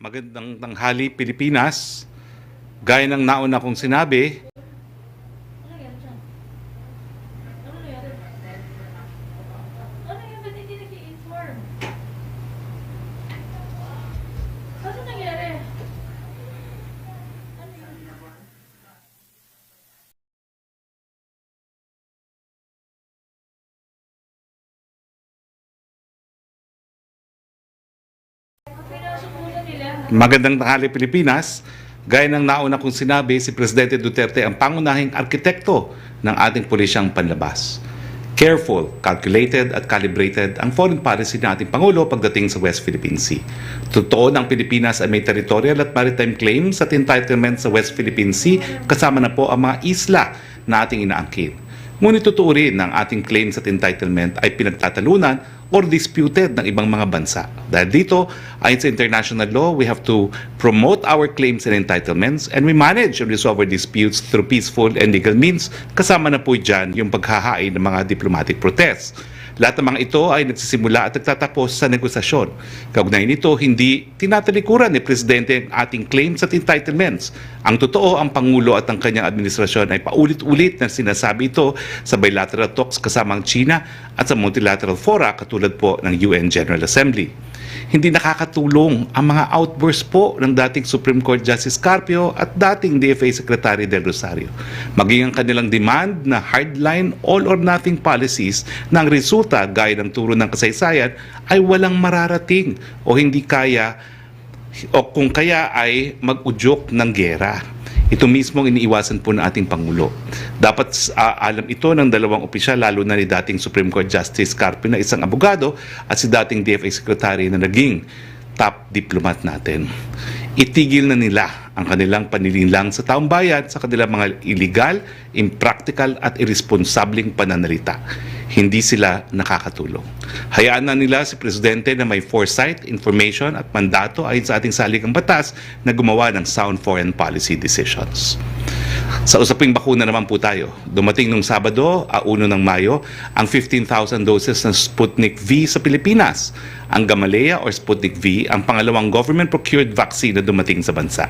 Magandang tanghali Pilipinas. Gaya ng nauna kong sinabi, Ano yan dyan? Ano nangyari? Ano yan? Ba't hindi nag-i-inform? Ano nangyari? Ano yun? Ang pinasok muna nila. magandang tanghali Pilipinas. Gaya ng nauna kong sinabi, si Presidente Duterte ang pangunahing arkitekto ng ating pulisyang panlabas. Careful, calculated at calibrated ang foreign policy ng ating Pangulo pagdating sa West Philippine Sea. Totoo ng Pilipinas ay may territorial at maritime claims at entitlement sa West Philippine Sea, kasama na po ang mga isla na ating inaangkin. Ngunit totoo rin na ang ating claims at entitlement ay pinagtatalunan or disputed ng ibang mga bansa. Dahil dito, ayon sa international law, we have to promote our claims and entitlements and we manage and resolve our disputes through peaceful and legal means. Kasama na po dyan yung paghahain ng mga diplomatic protests. Lahat ng mga ito ay nagsisimula at nagtatapos sa negosasyon. Kaugnay nito, hindi tinatalikuran ni Presidente ang ating claims at entitlements. Ang totoo, ang Pangulo at ang kanyang administrasyon ay paulit-ulit na sinasabi ito sa bilateral talks kasama ang China at sa multilateral fora katulad po ng UN General Assembly. Hindi nakakatulong ang mga outbursts po ng dating Supreme Court Justice Carpio at dating DFA Secretary Del Rosario. Maging ang kanilang demand na hardline all-or-nothing policies na ang resulta gaya ng turo ng kasaysayan ay walang mararating o hindi kaya o kung kaya ay mag-udyok ng gera. Ito mismo ang iniiwasan po ng ating Pangulo. Dapat alam ito ng dalawang opisyal, lalo na ni dating Supreme Court Justice Carpio na isang abogado at si dating DFA Secretary na naging top diplomat natin. Itigil na nila ang kanilang panlilinlang sa taong bayan sa kanilang mga illegal, impractical at irresponsableng pananalita. Hindi sila nakakatulong. Hayaan na nila si Presidente na may foresight, information at mandato ayon sa ating saligang batas na gumawa ng sound foreign policy decisions. Sa usaping bakuna naman po tayo. Dumating nung Sabado, 1 ng Mayo, ang 15,000 doses ng Sputnik V sa Pilipinas. Ang Gamaleya or Sputnik V, ang pangalawang government-procured vaccine na dumating sa bansa.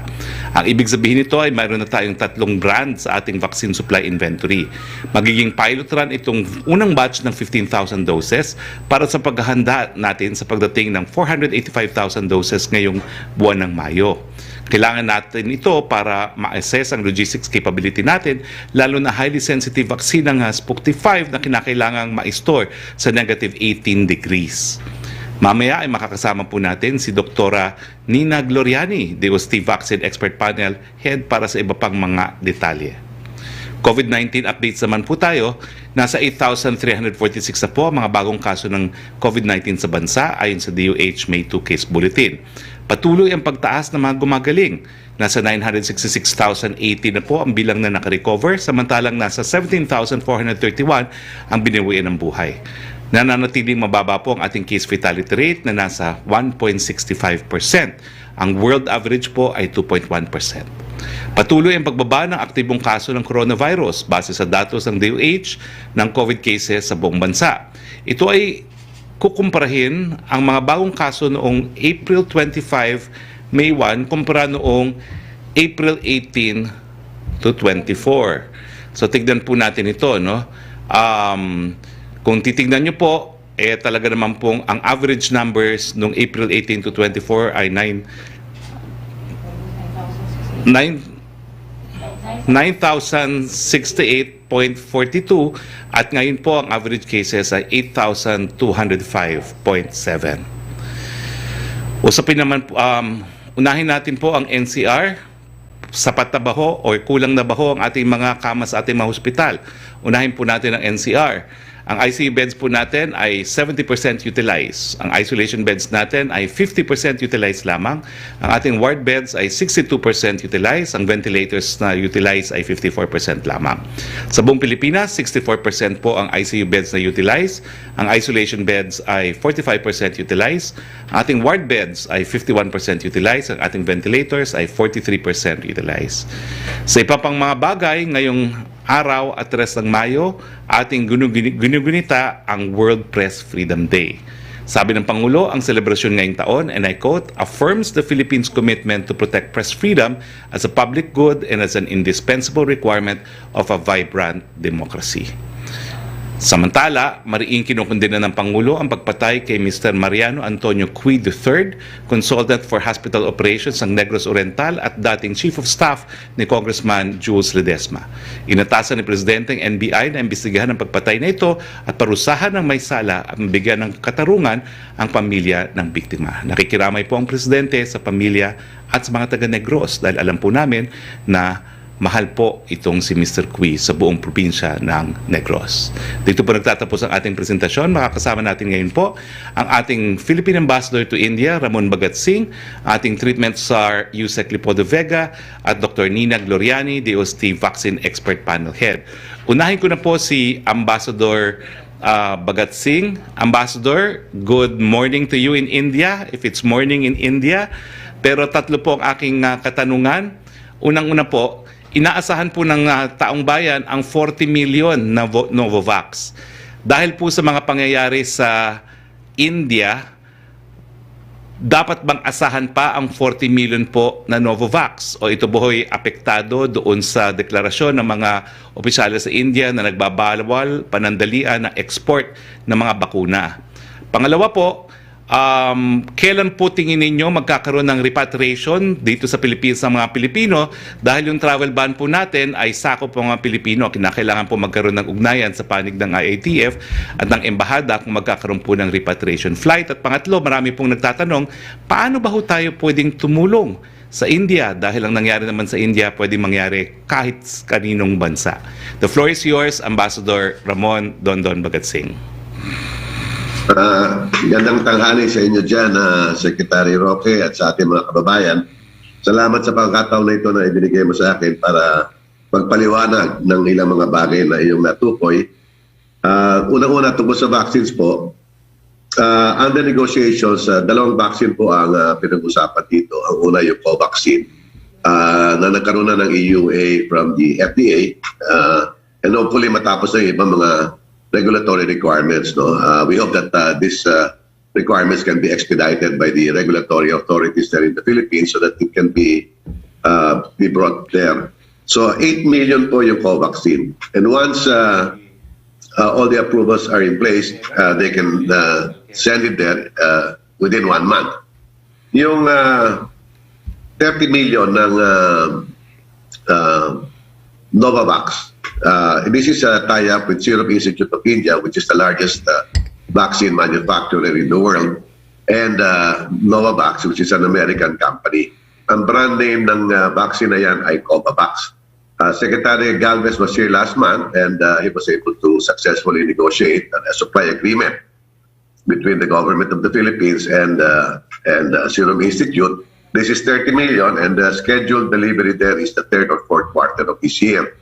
Ang ibig sabihin nito ay mayroon na tayong 3 brands sa ating vaccine supply inventory. Magiging pilot run itong unang batch ng 15,000 doses para sa paghahanda natin sa pagdating ng 485,000 doses ngayong buwan ng Mayo. Kailangan natin ito para ma-assess ang logistics capability natin, lalo na highly sensitive vaccine ng Sputnik 5 na kinakailangang ma-store sa negative 18 degrees. Mamaya ay makakasama po natin si Dr. Nina Gloriani, DOST Vaccine Expert Panel Head para sa iba pang mga detalye. COVID-19 updates naman po tayo. Nasa 8,346 na po ang mga bagong kaso ng COVID-19 sa bansa ayon sa DOH May 2 Case Bulletin. Patuloy ang pagtaas ng mga gumagaling. Nasa 966,080 na po ang bilang na nakarecover, samantalang nasa 17,431 ang binawian ng buhay. Nananatiling mababa po ang ating case fatality rate na nasa 1.65%. Ang world average po ay 2.1%. Patuloy ang pagbaba ng aktibong kaso ng coronavirus base sa datos ng DOH ng COVID cases sa buong bansa. Ito ay kukumparahin ang mga bagong kaso noong April 25, May 1 kumpara noong April 18 to 24. So tignan po natin ito, no? Kung titignan nyo po, talaga naman pong ang average numbers noong April 18 to 24 ay 9,068.42 at ngayon po ang average cases ay 8,205.7. Usapin naman po, unahin natin po ang NCR. Sapat na ba ho o kulang na ba ho ang ating mga kama sa ating mga hospital? Unahin po natin ang NCR. Ang ICU beds po natin ay 70% utilized. Ang isolation beds natin ay 50% utilized lamang. Ang ating ward beds ay 62% utilized. Ang ventilators na utilized ay 54% lamang. Sa buong Pilipinas, 64% po ang ICU beds na utilized. Ang isolation beds ay 45% utilized. Ang ating ward beds ay 51% utilized. Ang ating ventilators ay 43% utilized. Sa iba pang mga bagay, ngayong araw at 3 ng Mayo, ating ginugunita ang World Press Freedom Day. Sabi ng Pangulo, ang selebrasyon ngayong taon, and I quote, affirms the Philippines' commitment to protect press freedom as a public good and as an indispensable requirement of a vibrant democracy. Samantala, mariing kinukundina ng Pangulo ang pagpatay kay Mr. Mariano Antonio Cui III, Consultant for Hospital Operations ng Negros Oriental at dating Chief of Staff ni Congressman Jules Ledesma. Inatasan ni Presidente ang NBI na imbestigahan ang pagpatay na ito at parusahan ng may sala at mabigyan ng katarungan ang pamilya ng biktima. Nakikiramay po ang Presidente sa pamilya at sa mga taga-Negros dahil alam po namin na mahal po itong si Mr. Cui sa buong probinsya ng Negros. Dito po nagtatapos ang ating presentasyon. Makakasama natin ngayon po ang ating Philippine Ambassador to India, Ramon Bagatsing, ating Treatment Czar, Yusek Lipodo Vega, at Dr. Nina Gloriani, DOST Vaccine Expert Panel Head. Unahin ko na po si Ambassador Bagatsing. Ambassador, good morning to you in India, if it's morning in India. Pero tatlo po ang aking katanungan. Unang-una po, inaasahan po ng taong bayan ang 40 million na Novavax. Dahil po sa mga pangyayari sa India, dapat bang asahan pa ang 40 million po na Novavax? O ito buhoy apektado doon sa deklarasyon ng mga opisyales sa India na nagbabawal panandalian ng export ng mga bakuna? Pangalawa po, kailan po tingin ninyo magkakaroon ng repatriation dito sa Pilipinas ng mga Pilipino dahil yung travel ban po natin ay sakop po mga Pilipino. Kinakailangan po magkaroon ng ugnayan sa panig ng IATF at ng embahada kung magkakaroon po ng repatriation flight. At pangatlo, marami pong nagtatanong, paano ba ho tayo pwedeng tumulong sa India? Dahil ang nangyari naman sa India pwedeng mangyari kahit kaninong bansa. The floor is yours, Ambassador Ramon Dondon Bagatsing. Gandang tanghali sa inyo dyan, Secretary Roque at sa ating mga kababayan. Salamat sa pagkakataon na ito na ibinigay mo sa akin para magpaliwanag ng ilang mga bagay na iyong natukoy. Unang-una tungkol sa vaccines po, under negotiations, dalawang vaccine po ang pinag-usapan dito. Ang una yung Covaxin na nagkaroon na ng EUA from the FDA and hopefully matapos na yung ibang mga regulatory requirements. No? We hope that these requirements can be expedited by the regulatory authorities there in the Philippines so that it can be brought there. So 8 million po yung Covaxin. And once all the approvals are in place, they can send it there within 1 month. Yung 30 million ng Novavax, this is a tie-up with Serum Institute of India, which is the largest vaccine manufacturer in the world, and Novavax, which is an American company. Ang brand name ng vaccine na yan ay Covax. Secretary Galvez was here last month and he was able to successfully negotiate a supply agreement between the government of the Philippines and Serum Institute. This is 30 million and the scheduled delivery there is the 3rd or 4th quarter of this year.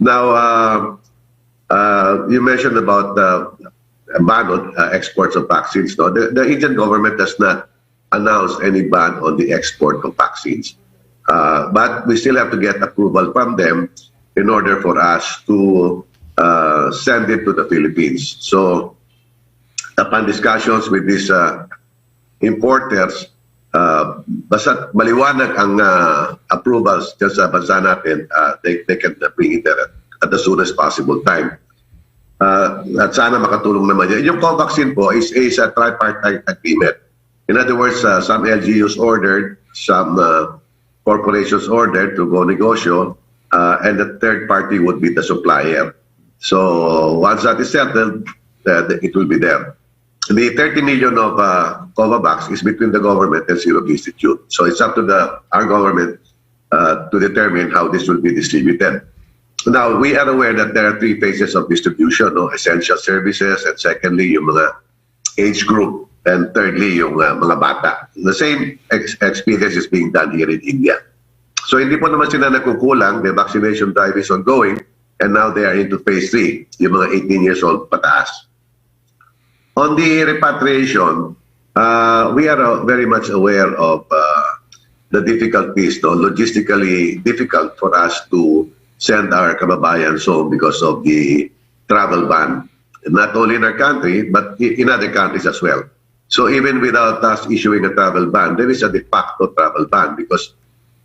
Now, you mentioned about ban on exports of vaccines. No? The Indian government does not announce any ban on the export of vaccines. But we still have to get approval from them in order for us to send it to the Philippines. So, upon discussions with these importers, basta maliwanag ang approvals dyan sa bansa natin, they can bring it there at the soonest possible time. At sana makatulong naman yan. Yung Covaxin po is a tripartite agreement. In other words, some LGUs ordered, some corporations ordered to go negosyo, and the third party would be the supplier. So once that is settled, it will be there. The 30 million of Covax is between the government and Serum Institute. So it's up to our government to determine how this will be distributed. Now, we are aware that there are 3 phases of distribution, no? Essential services, and secondly, yung mga age group, and thirdly, yung mga bata. The same experience is being done here in India. So hindi po naman sila nagkukulang. The vaccination drive is ongoing, and now they are into phase 3, yung mga 18 years old pataas. On the repatriation, we are very much aware of the difficulties, no? Logistically difficult for us to send our kababayans home because of the travel ban, not only in our country, but in other countries as well. So even without us issuing a travel ban, there is a de facto travel ban because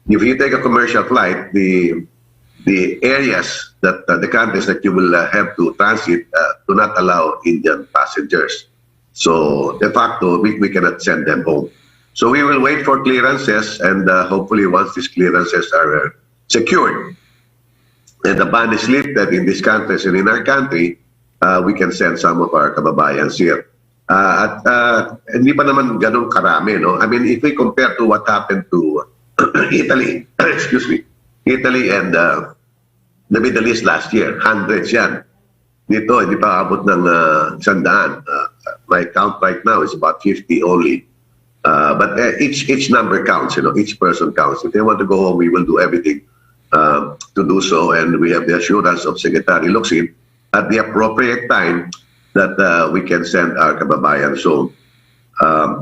if you take a commercial flight, the areas that the countries that you will have to transit do not allow Indian passengers. So de facto, we cannot send them home. So we will wait for clearances, and hopefully once these clearances are secured and the ban is lifted in these countries and in our country, we can send some of our kababayans here. At hindi pa naman ganun karami, no? I mean, if we compare to what happened to Italy, excuse me, Italy and the Middle East last year, hundreds yan. Dito, hindi pa abot ng 100. My count right now is about 50 only. But each number counts, each person counts. If they want to go home, we will do everything to do so. And we have the assurance of Secretary Locsin at the appropriate time that we can send our kababayan home.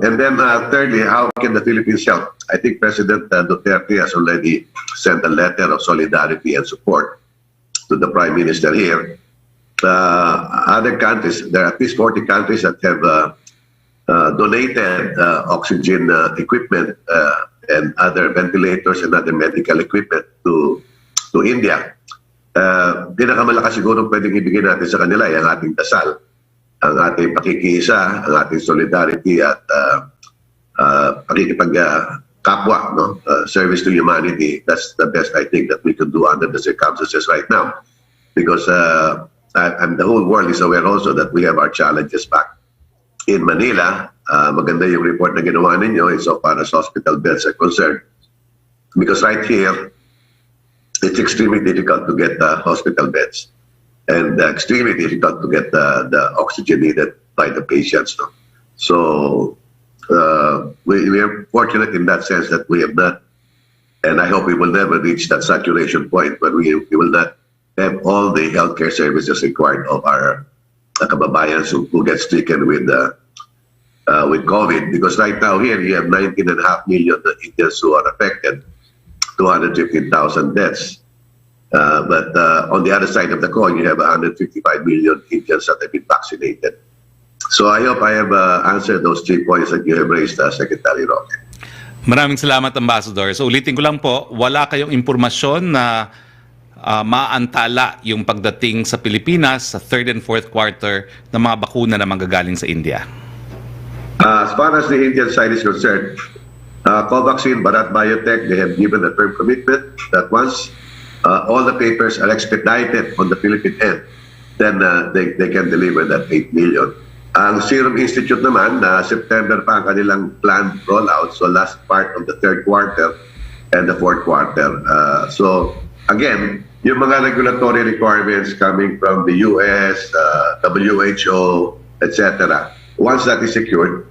And then thirdly, how can the Philippines help? I think President Duterte has already sent a letter of solidarity and support to the Prime Minister here. Other countries, there are at least 40 countries that have donated oxygen equipment and other ventilators and other medical equipment to India. Pinakamalakas siguro pwedeng ibigay natin sa kanila ay ang ating dasal, ang ating pakikiisa, ang ating solidarity at pakikipagkapwa, service to humanity. That's the best I think that we could do under the circumstances right now. Because and the whole world is aware also that we have our challenges back in Manila. Maganda yung report na ginawa ninyo so far as hospital beds are concerned. Because right here, it's extremely difficult to get hospital beds. And extremely difficult to get the oxygen needed by the patients. No? So we are fortunate in that sense that we have not, and I hope we will never reach that saturation point where we will not have all the healthcare services required of our kababayans who get stricken with COVID. Because right now here you have 19.5 million Indians who are affected, 215,000 deaths. But on the other side of the coin, you have 155 million Indians that have been vaccinated. So I hope I have answered those 3 points that you have raised, Secretary Roque. Maraming salamat, Ambassador. So ulitin ko lang po, wala kayong impormasyon na maantala yung pagdating sa Pilipinas sa 3rd and 4th quarter ng mga bakuna na manggagaling sa India. As far as the Indian side is concerned, Covaxin, Bharat Biotech, they have given a firm commitment that once all the papers are expedited on the Philippine end, then they can deliver that 8 million. Ang Serum Institute naman, September pa ang kanilang planned rollout, so last part of the 3rd quarter and the 4th quarter. So again, yung mga regulatory requirements coming from the US, WHO, etc., once that is secured,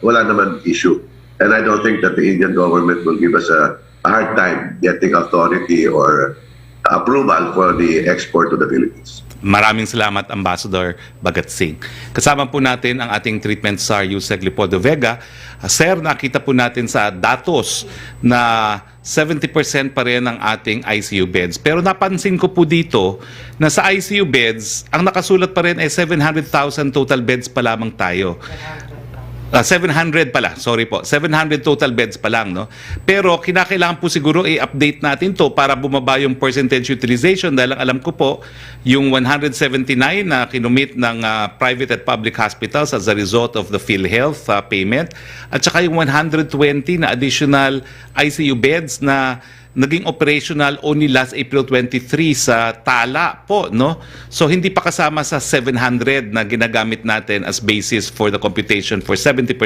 wala naman issue. And I don't think that the Indian government will give us a hard time getting authority or approval for the export to the Philippines. Maraming salamat, Ambassador Bagat Singh. Kasama po natin ang ating treatment SAR Yusek Leopoldo Vega. Sir, nakita po natin sa datos na 70% pa rin ang ating ICU beds. Pero napansin ko po dito na sa ICU beds, ang nakasulat pa rin ay 700,000 total beds pa lamang tayo. 700 pala, sorry po. 700 total beds pa lang, no? Pero kinakailangan po siguro i-update natin to para bumaba yung percentage utilization dahil ang alam ko po, yung 179 na kinumit ng private at public hospitals as a result of the PhilHealth payment at saka yung 120 na additional ICU beds na naging operational only last April 23 sa Tala po, no? So hindi pa kasama sa 700 na ginagamit natin as basis for the computation for 70%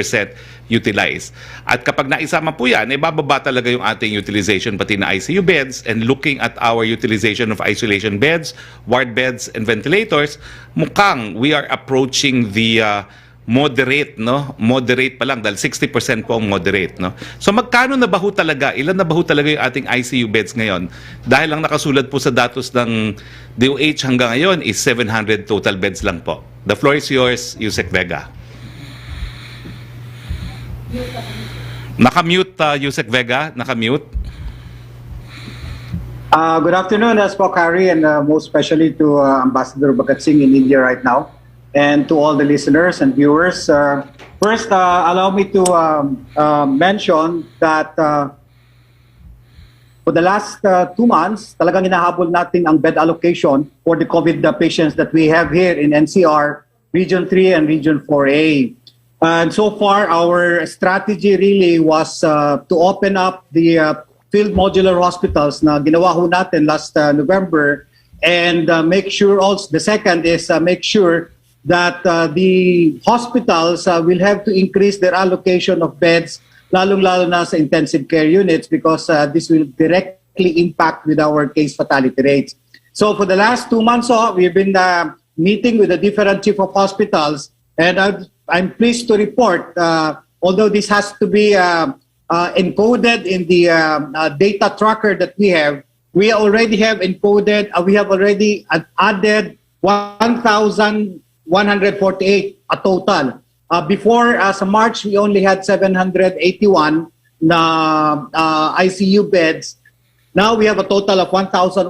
utilized. At kapag naisama po yan, bababa talaga yung ating utilization pati na ICU beds, and looking at our utilization of isolation beds, ward beds, and ventilators, mukhang we are approaching the moderate, no? Moderate pa lang dahil 60% po ang moderate, no? So magkano na ba ho talaga, ilan na ba ho talaga yung ating ICU beds ngayon? Dahil ang nakasulat po sa datos ng DOH hanggang ngayon is 700 total beds lang po. The floor is yours, Yusek Vega. Nakamute, Yusek Vega, nakamute. Good afternoon, SPOX Harry, and most especially to Ambassador Bagat Singh in India right now. And to all the listeners and viewers, First, allow me to mention that for the last 2 months, talagang hinahabol natin ang bed allocation for the COVID patients that we have here in NCR, Region 3 and Region 4A. And so far, our strategy really was to open up the field modular hospitals na ginawa ho natin last November, and make sure also, the second is make sure that the hospitals will have to increase their allocation of beds, lalong-lalo na sa intensive care units, because this will directly impact with our case fatality rates. So for the last 2 months, we've been meeting with the different chief of hospitals, and I'm pleased to report, although this has to be encoded in the data tracker that we already have encoded, we have already added 1,148 a total. Before, sa March, we only had 781 na ICU beds. Now we have a total of 1,148,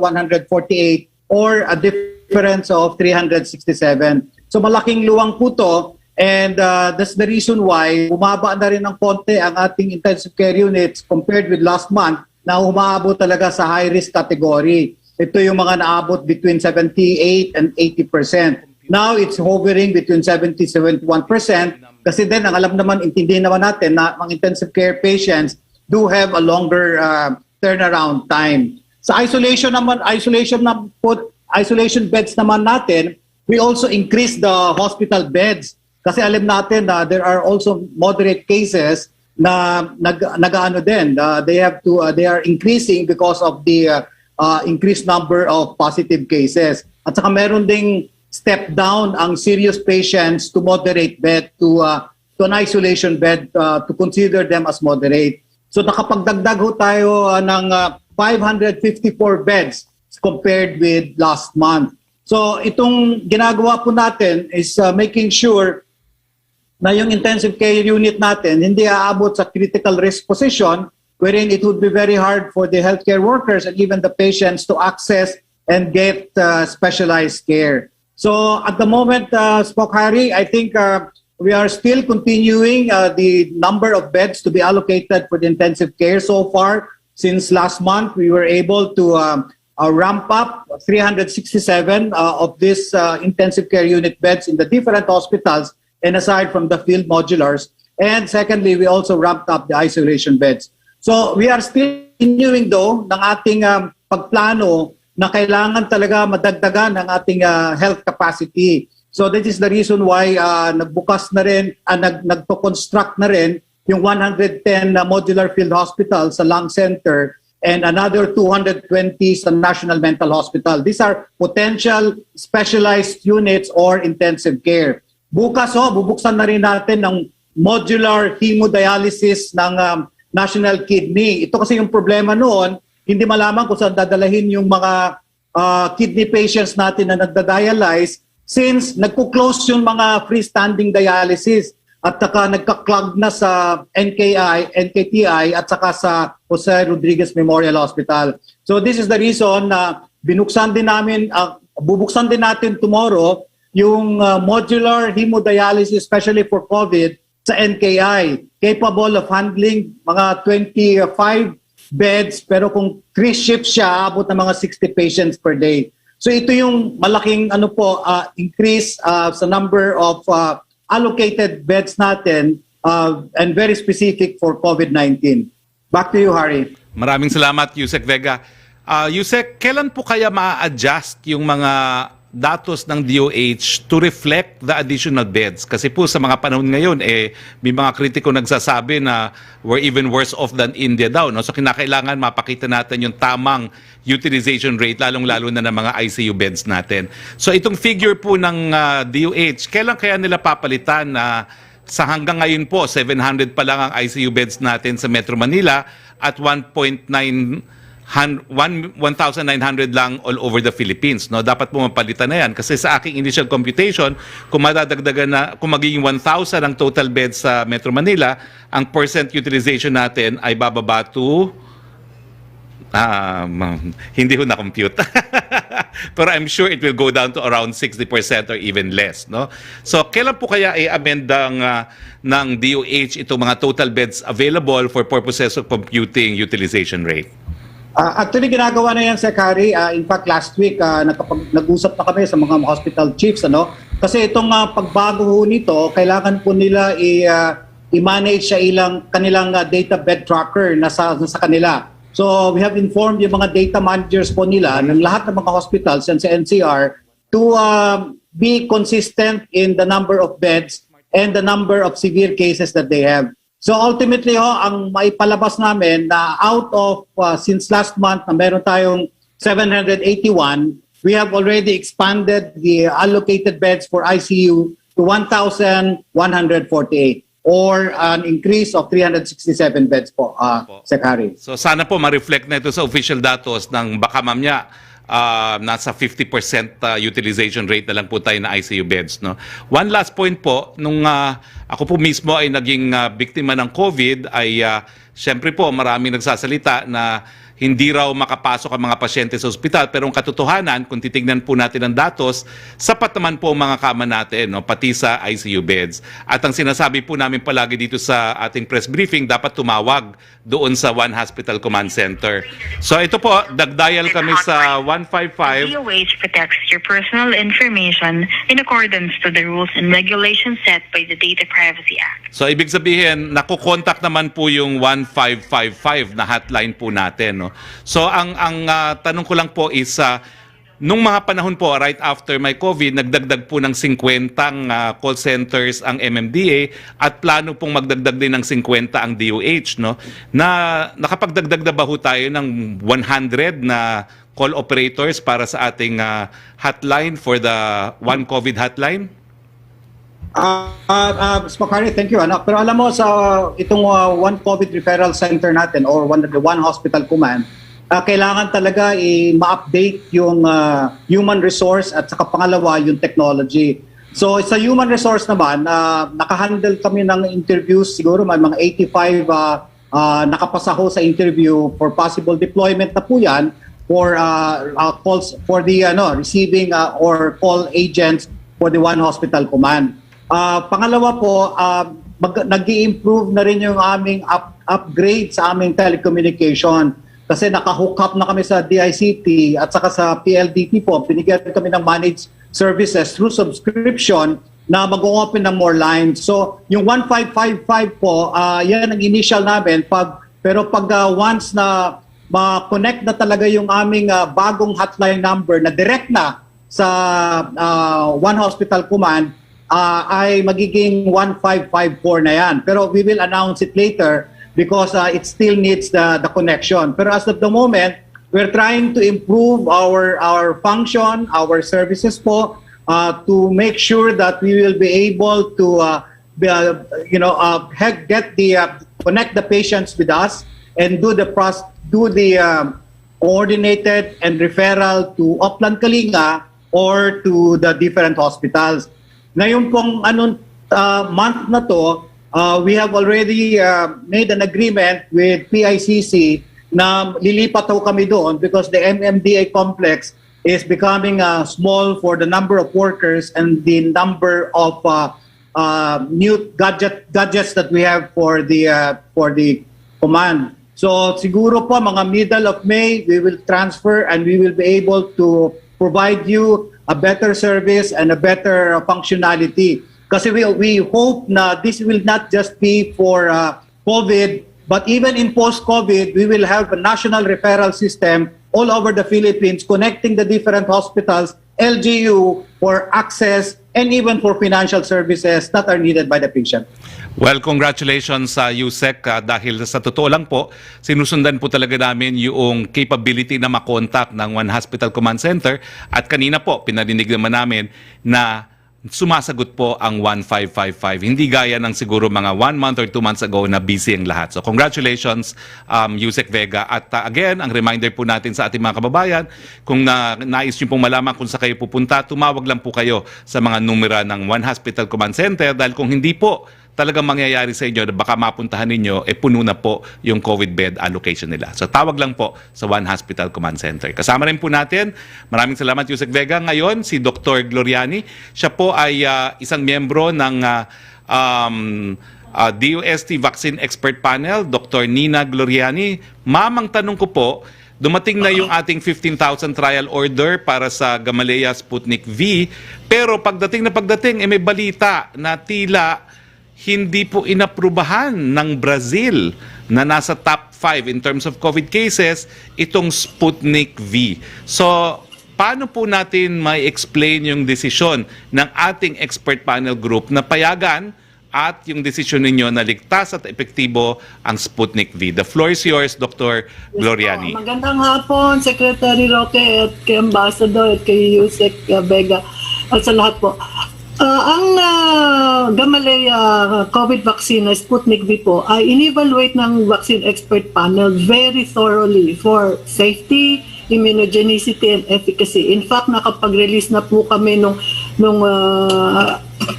or a difference of 367. So malaking luwang po to, and that's the reason why bumaba na rin ng konti ang ating intensive care units compared with last month, na umaabot talaga sa high-risk category. Ito yung mga naabot between 78 and 80%. Now, it's hovering between 70-71%, kasi din, ang alam naman, intindihin naman natin na mga intensive care patients do have a longer turnaround time. Sa isolation beds naman natin, we also increase the hospital beds, kasi alam natin na there are also moderate cases na nag-ano din, they are increasing because of the increased number of positive cases. At saka meron ding step down ang serious patients to moderate bed to an isolation bed, to consider them as moderate. So nakapagdagdag ho tayo ng 554 beds compared with last month. So itong ginagawa po natin is making sure na yung intensive care unit natin hindi aabot sa critical risk position, wherein it would be very hard for the healthcare workers and even the patients to access and get specialized care. So at the moment, SPOX Harry, I think we are still continuing the number of beds to be allocated for the intensive care. So far, since last month, we were able to ramp up 367 of these intensive care unit beds in the different hospitals, and aside from the field modulars. And secondly, we also ramped up the isolation beds. So we are still continuing though ng ating pagplano na kailangan talaga madagdagan ang ating health capacity. So that is the reason why nagbukas na rin, nagpo-construct na rin yung 110 modular field hospital sa Lung Center and another 220 sa National Mental Hospital. These are potential specialized units or intensive care. Bukas bubuksan na rin natin ng modular hemodialysis ng National Kidney. Ito kasi yung problema noon, hindi malaman kung saan dadalahin yung mga kidney patients natin na nagda-dialyze, since nagko-close yung mga freestanding dialysis at saka nagka-clog na sa NKTI at saka sa Jose Rodriguez Memorial Hospital. So this is the reason na bubuksan din natin tomorrow yung modular hemodialysis, especially for COVID, sa NKI, capable of handling mga 25 beds, pero kung 3 shifts siya, abot ng mga 60 patients per day. So ito yung malaking increase sa number of allocated beds natin, and very specific for COVID-19. Back to you, Harry. Maraming salamat, Yusek Vega. Yusek, kailan po kaya ma-adjust yung mga datos ng DOH to reflect the additional beds? Kasi po sa mga panahon ngayon, may mga kritiko nagsasabi na we're even worse off than India daw. No? So kinakailangan mapakita natin yung tamang utilization rate, lalong-lalo na ng mga ICU beds natin. So itong figure po ng DOH, kailan kaya nila papalitan na sa hanggang ngayon po, 700 pa lang ang ICU beds natin sa Metro Manila at 1,900 lang all over the Philippines. No, dapat po mapalitan na yan kasi sa aking initial computation, kung madadagdagan na, kung magiging 1,000 ang total beds sa Metro Manila, ang percent utilization natin ay bababa to Hindi ko na-compute. Pero I'm sure it will go down to around 60% or even less, no? So, kailan po kaya i-amend ng DOH itong mga total beds available for purposes of computing utilization rate? Actually, ginagawa na yan, Secretary. In fact, last week, nag-usap na kami sa mga hospital chiefs. Kasi itong pagbago ho nito, kailangan po nila i-manage sa kanilang data bed tracker na sa kanila. So we have informed yung mga data managers po nila ng lahat ng mga hospitals and sa NCR to be consistent in the number of beds and the number of severe cases that they have. So ultimately ang maipalabas namin na out of since last month na meron tayong 781, we have already expanded the allocated beds for ICU to 1,148. Or an increase of 367 beds po, Secretary. So sana po ma-reflect na ito sa official datos ng baka mamaya nasa 50% utilization rate na lang po tayo na ICU beds. No? One last point po, nung ako po mismo ay naging biktima ng COVID, ay syempre po maraming nagsasalita na hindi raw makapasok ang mga pasyente sa ospital. Pero ang katotohanan, kung titignan po natin ang datos, sapat naman po ang mga kama natin, no? Pati sa ICU beds. At ang sinasabi po namin palagi dito sa ating press briefing, dapat tumawag doon sa One Hospital Command Center. So ito po, nagdial kami sa 155. DOH protects your personal information in accordance to the rules and regulations set by the Data Privacy Act. So ibig sabihin, nakukontak naman po yung 1555 na hotline po natin. No? So ang tanong ko lang po is, nung mga panahon po, right after my COVID, nagdagdag po ng 50 call centers ang MMDA at plano pong magdagdag din ng 50 ang DOH. No? Na nakapagdagdag na ba ho tayo ng 100 na call operators para sa ating hotline for the One COVID hotline? Spokari, thank you. Pero alam mo, sa itong One COVID Referral Center natin or the One Hospital Command, kailangan talaga ma-update yung human resource at saka pangalawa yung technology. So sa human resource naman, nakahandle kami ng interviews, siguro may mga 85 nakapasa ho sa interview for possible deployment na po yan for calls for the receiving or call agents for the One Hospital Command. Pangalawa po, nag-i-improve na rin yung aming upgrade sa aming telecommunication. Kasi naka-hook up na kami sa DICT at saka sa PLDT po. Binigyan kami ng managed services through subscription na mag-open ng more lines. So yung 1555 po, yan ang initial namin. Pero pag once na ma-connect na talaga yung aming bagong hotline number na direct na sa One Hospital Command, ay magiging 1554 na yan. Pero we will announce it later because it still needs the connection. Pero as of the moment, we're trying to improve our function, our services po, to make sure that we will be able to connect the patients with us and do the coordinated and referral to Oplan Kalinga or to the different hospitals. Ngayon pong month na to, we have already made an agreement with PICC na lilipat ho kami doon because the MMDA complex is becoming small for the number of workers and the number of new gadgets that we have for the command. So siguro po mga middle of May, we will transfer and we will be able to provide you a better service and a better functionality. Kasi we hope na this will not just be for COVID, but even in post-COVID, we will have a national referral system all over the Philippines connecting the different hospitals, LGU, for access and even for financial services that are needed by the patient. Well, congratulations sa USEC dahil sa totoo lang po, sinusundan po talaga namin yung capability na makontak ng One Hospital Command Center at kanina po, pinarinig naman namin na sumasagot po ang 1555. Hindi gaya ng siguro mga 1 month or 2 months ago na busy ang lahat. So congratulations, Yusek Vega. At again, ang reminder po natin sa ating mga kababayan, kung nais nyo pong malaman kung saan kayo pupunta, tumawag lang po kayo sa mga numera ng One Hospital Command Center dahil kung hindi po talagang mangyayari sa inyo na baka mapuntahan ninyo, puno na po yung COVID bed allocation nila. So tawag lang po sa One Hospital Command Center. Kasama rin po natin, maraming salamat Yusek Vega, ngayon si Dr. Gloriani. Siya po ay isang miyembro ng DOST Vaccine Expert Panel, Dr. Nina Gloriani. Ma'am, ang tanong ko po, dumating na yung ating 15,000 trial order para sa Gamaleya Sputnik V, pero pagdating, may balita na tila hindi po inaprubahan ng Brazil na nasa top 5 in terms of COVID cases itong Sputnik V. So, paano po natin may explain yung desisyon ng ating expert panel group na payagan at yung desisyon ninyo na ligtas at epektibo ang Sputnik V? The floor is yours, Dr. Gloriani. Magandang hapon, Secretary Roque, at kay Ambassador at kay Yusek Vega at sa lahat po. Ang Gamaleya COVID vaccine na Sputnik V po ay in-evaluate ng vaccine expert panel very thoroughly for safety, immunogenicity, and efficacy. In fact, nakapag-release na po kami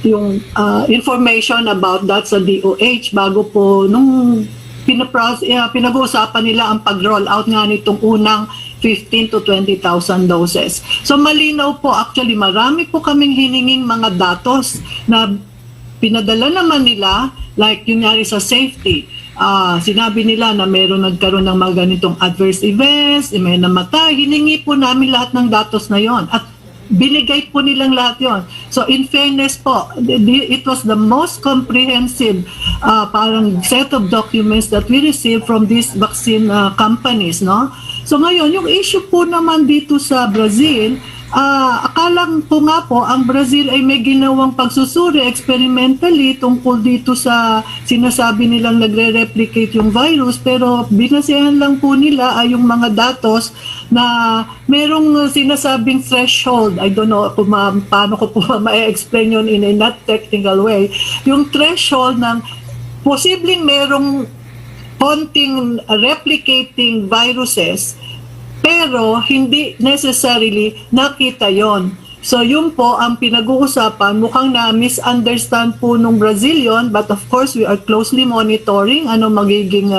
yung information about that sa DOH bago po nung pinag-uusapan nila ang pag-roll out nga nitong unang 15 to 20,000 doses. So malinaw po, actually marami po kaming hininging mga datos na pinadala naman nila, like yun nga sa safety. Sinabi nila na nagkaroon ng mga ganitong adverse events, may namatay. Hiningi po namin lahat ng datos na yon at binigay po nilang lahat yon. So in fairness po, it was the most comprehensive parang set of documents that we received from these vaccine companies, no? So ngayon, yung issue po naman dito sa Brazil, akalang po nga po, ang Brazil ay may ginawang pagsusuri experimentally tungkol dito sa sinasabi nilang nagre-replicate yung virus, pero binasehan lang po nila ay yung mga datos na merong sinasabing threshold. I don't know kung paano ko po ma-explain yun in a not technical way. Yung threshold ng posibleng merong konting replicating viruses pero hindi necessarily nakita yon. So yun po ang pinag-uusapan. Mukhang na misunderstand po nung Brazilian, but of course we are closely monitoring ano magiging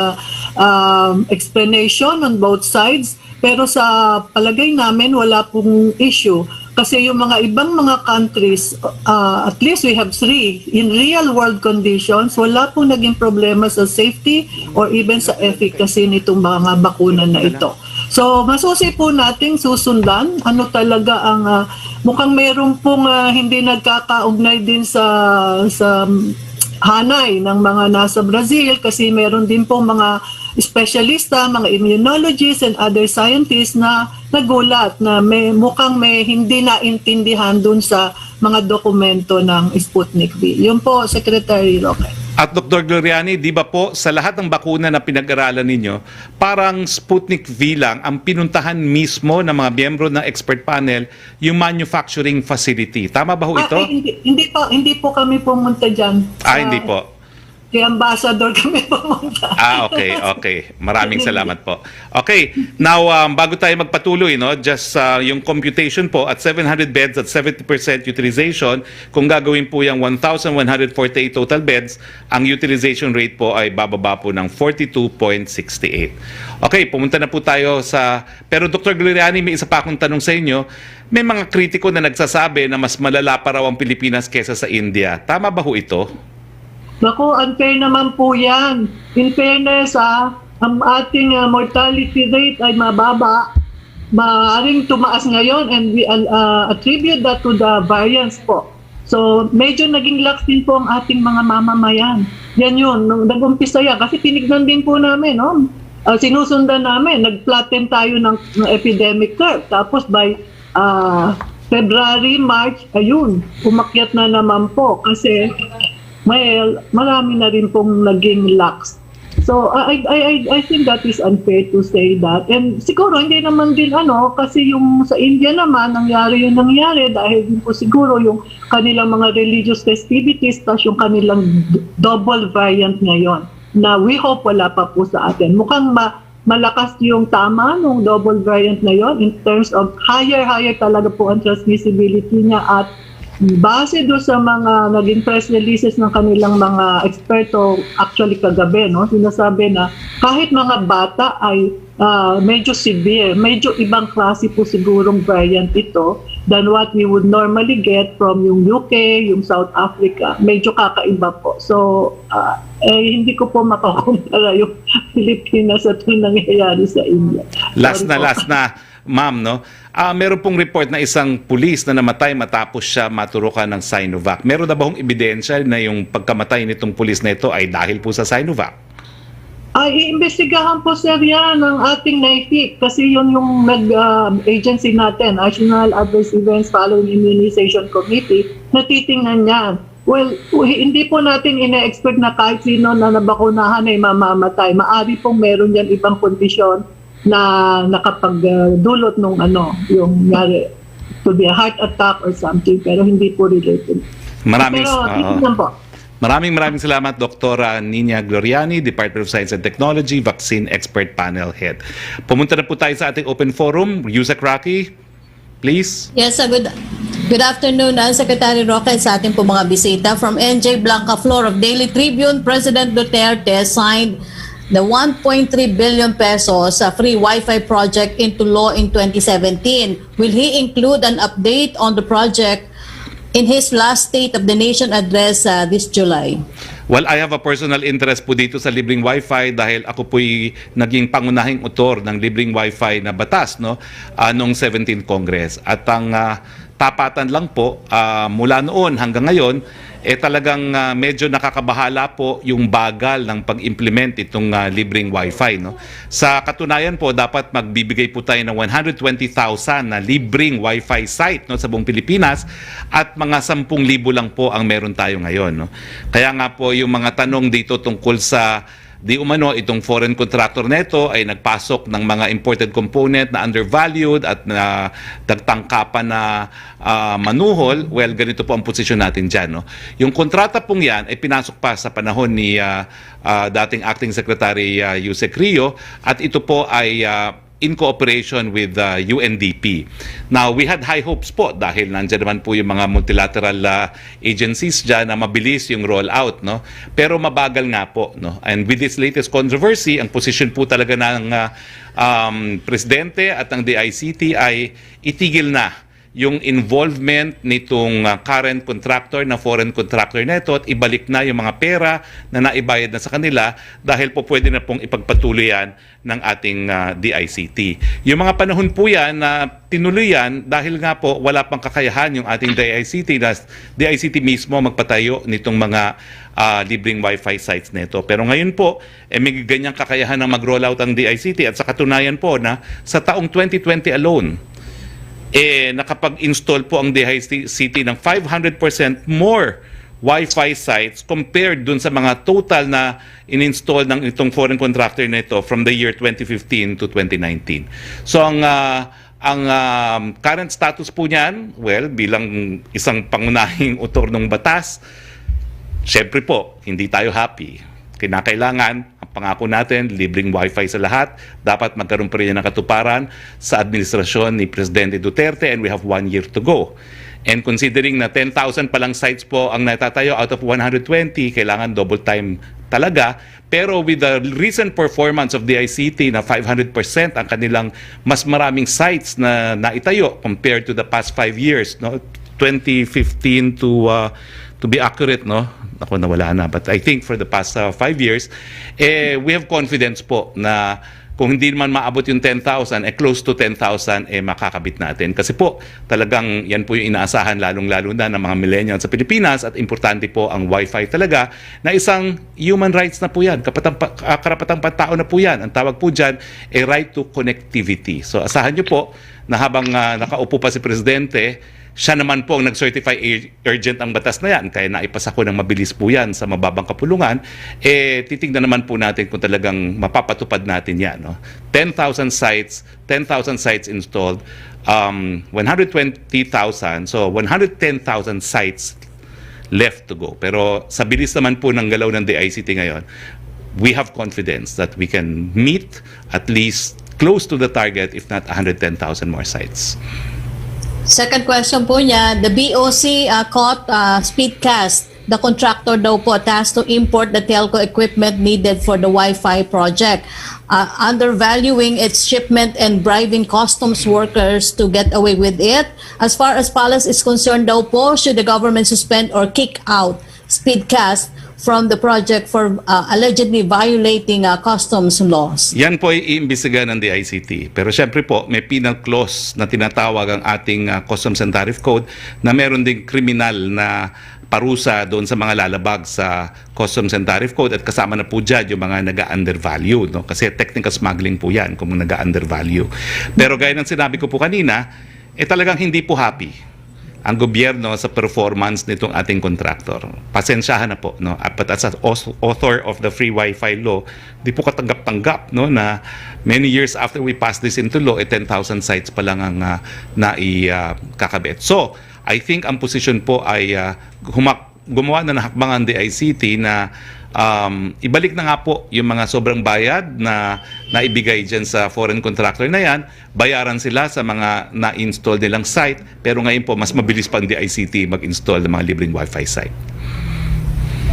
explanation on both sides. Pero sa palagay namin wala pong issue. Kasi yung mga ibang mga countries, at least we have 3, in real world conditions, wala pong naging problema sa safety or even sa efficacy nitong mga bakuna na ito. So masusi po nating susundan ano talaga ang mukhang meron pong hindi nagkakaugnay din sa hanay ng mga nasa Brazil kasi meron din pong mga espesyalista, mga immunologists and other scientists na nagulat na mukhang may hindi naintindihan dun sa mga dokumento ng Sputnik V. Yun po, Secretary Roque. At Dr. Gloriani, di ba po sa lahat ng bakuna na pinag-aralan ninyo, parang Sputnik V lang ang pinuntahan mismo ng mga miyembro ng expert panel yung manufacturing facility. Tama ba ho ito? Hindi po kami pumunta dyan. Hindi po. Kay Ambassador kami pumunta. Okay. Maraming salamat po. Okay, now bago tayo magpatuloy, no, just yung computation po at 700 beds at 70% utilization, kung gagawin po yung 1,148 total beds, ang utilization rate po ay bababa po ng 42.68. Okay, pumunta na po tayo pero Dr. Gloriani, may isa pa akong tanong sa inyo. May mga kritiko na nagsasabi na mas malala pa raw ang Pilipinas kesa sa India. Tama ba ho ito? Naku, unfair naman po yan. In fairness, ang ating mortality rate ay mababa. Maaaring tumaas ngayon and we attribute that to the variants po. So, medyo naging lax din po ang ating mga mamamayan. Yan yun, nung nag-umpisa yan. Kasi tinignan din po namin, no? Sinusundan namin, nag-flatten tayo ng epidemic curve. Tapos by February, March, ayun, umakyat na naman po. Kasi marami na rin pong naging lax. So I think that is unfair to say that. And siguro hindi naman din kasi yung sa India naman nangyari dahil din po siguro yung kanilang mga religious festivities tas yung kanilang double variant ngayon na we hope wala pa po sa atin. Mukhang malakas yung tama nung double variant na yon in terms of higher talaga po ang transmissibility niya at base do sa mga naging press releases ng kanilang mga eksperto actually kagabi, no, sinasabi na kahit mga bata ay medyo severe, medyo ibang klase po sigurong variant ito than what we would normally get from yung UK, yung South Africa. Medyo kakaiba po. So, hindi ko po makakumpara yung Pilipinas at yung nangyayari sa India. Last na, ma'am, no? Meron pong report na isang pulis na namatay matapos siya maturukan ng Sinovac. Meron na ba hong ebidensya na yung pagkamatay nitong pulis na ito ay dahil po sa Sinovac? Iimbestigahan po, sir, yan ng ating NIFIC kasi yun yung agency natin, National Adverse Events Following Immunization Committee, na titingnan yan. Well, hindi po natin ina-expect na kahit sino na nabakunahan ay mamamatay. Maari pong meron yan ibang kondisyon na nakapagdulot nung yung to be a heart attack or something, pero hindi po related. Pero titingnan po. Maraming salamat, Dr. Nina Gloriani, Department of Science and Technology, Vaccine Expert Panel Head. Pumunta na po tayo sa ating open forum. Yusek Rocky, please. Yes, good afternoon, Secretary Roque, sa ating po mga bisita. From NJ Blanca Flor of Daily Tribune, President Duterte signed the 1.3 billion pesos free Wi-Fi project into law in 2017. Will he include an update on the project in his last State of the Nation address this July? Well, I have a personal interest po dito sa libreng Wi-Fi dahil ako po'y naging pangunahing autor ng libreng Wi-Fi na batas, no, noong 17th Congress. At ang tapatan lang po mula noon hanggang ngayon, talagang medyo nakakabahala po yung bagal ng pag-implement itong libreng Wi-Fi, no? Sa katunayan po, dapat magbibigay po tayo ng 120,000 na libreng Wi-Fi site, no, sa buong Pilipinas, at mga 10,000 lang po ang meron tayo ngayon, no? Kaya nga po yung mga tanong dito tungkol sa di umano itong foreign contractor neto ay nagpasok ng mga imported component na undervalued at na nagtangkapan na manuhol. Well, ganito po ang posisyon natin dyan, no? Yung kontrata pong yan ay pinasok pa sa panahon ni dating Acting Secretary Yusek Rio, at ito po ay in cooperation with UNDP. Now, we had high hopes po dahil nandiyan naman po yung mga multilateral agencies dyan na mabilis yung rollout, no? Pero mabagal nga po, no? And with this latest controversy, ang position po talaga ng Presidente at ng DICT ay itigil na yung involvement nitong current contractor na foreign contractor neto at ibalik na yung mga pera na naibayad na sa kanila dahil po pwede na pong ipagpatuloy yan ng ating DICT. Yung mga panahon po yan na tinuloy yan dahil nga po wala pang kakayahan yung ating DICT mismo magpatayo nitong mga libreng Wi-Fi sites neto. Pero ngayon po, may ganyang kakayahan na mag-rollout ang DICT at sa katunayan po na sa taong 2020 alone, nakapag-install po ang DICT ng 500% more Wi-Fi sites compared dun sa mga total na in-install ng itong foreign contractor nito from the year 2015 to 2019. So ang current status po niyan, well, bilang isang pangunahing autor ng batas, syempre po, hindi tayo happy. Kinakailangan, ang pangako natin, libreng Wi-Fi sa lahat. Dapat magkaroon pa rin ng katuparan sa administrasyon ni Presidente Duterte, and we have 1 year to go. And considering na 10,000 palang sites po ang natatayo out of 120, kailangan double time talaga. Pero with the recent performance of the ICT na 500% ang kanilang mas maraming sites na naitayo compared to the past 5 years, no? 2015 to be accurate, no? Ako nawala na. But I think for the past 5 years, we have confidence po na kung hindi man maabot yung 10,000, close to 10,000, makakabit natin. Kasi po, talagang yan po yung inaasahan lalong-lalo na ng mga millennials sa Pilipinas, at importante po ang Wi-Fi talaga na isang human rights na po yan. Karapatang pantao na po yan. Ang tawag po dyan, right to connectivity. So asahan nyo po na habang nakaupo pa si Presidente, siya naman po ang nag-certify urgent ang batas na yan, kaya naipasa ko ng mabilis po yan sa mababang kapulungan. Titignan naman po natin kung talagang mapapatupad natin yan, no? 10,000 sites installed, 120,000, so 110,000 sites left to go. Pero sa bilis naman po ng galaw ng DICT ngayon, we have confidence that we can meet at least close to the target, if not 110,000 more sites. Second question po niya, the BOC caught Speedcast, the contractor daw po tasked to import the telco equipment needed for the Wi-Fi project, undervaluing its shipment and bribing customs workers to get away with it. As far as Palace is concerned daw po, should the government suspend or kick out Speedcast from the project for allegedly violating customs laws? Yan po ay iimbestigahan ng DICT. Pero syempre po, may penal clause na tinatawag ang ating Customs and Tariff Code na meron ding kriminal na parusa doon sa mga lalabag sa Customs and Tariff Code at kasama na po dyan yung mga nag-undervalue. No? Kasi technical smuggling po yan kung nag-undervalue. Pero gaya ng sinabi ko po kanina, talagang hindi po happy ang gobyerno sa performance nitong ating contractor. Pasensyahan na po, no? But as an author of the free Wi-Fi law, di po katanggap-tanggap, no, na many years after we passed this into law, 10,000 sites pa lang ang kakabit. So, I think ang position po ay gumawa na ng hakbang ang DICT na ibalik na nga po yung mga sobrang bayad na naibigay dyan sa foreign contractor na yan, bayaran sila sa mga na-install nilang site, pero ngayon po mas mabilis pa ang DICT mag-install ng mga libreng Wi-Fi site.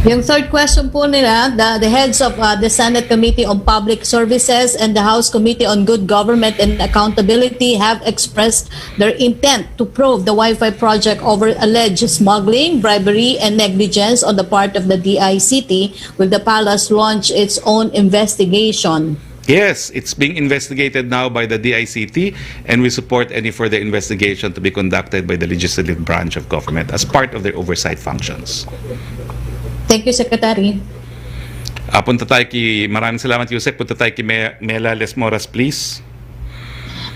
Yung third question po nila, the heads of the Senate Committee on Public Services and the House Committee on Good Government and Accountability have expressed their intent to probe the Wi-Fi project over alleged smuggling, bribery, and negligence on the part of the DICT. Will the Palace launch its own investigation? Yes, it's being investigated now by the DICT, and we support any further investigation to be conducted by the legislative branch of government as part of their oversight functions. Thank you, Secretary. Maraming salamat, Yusek. Punta tayo kay Mela Lesmoras, please.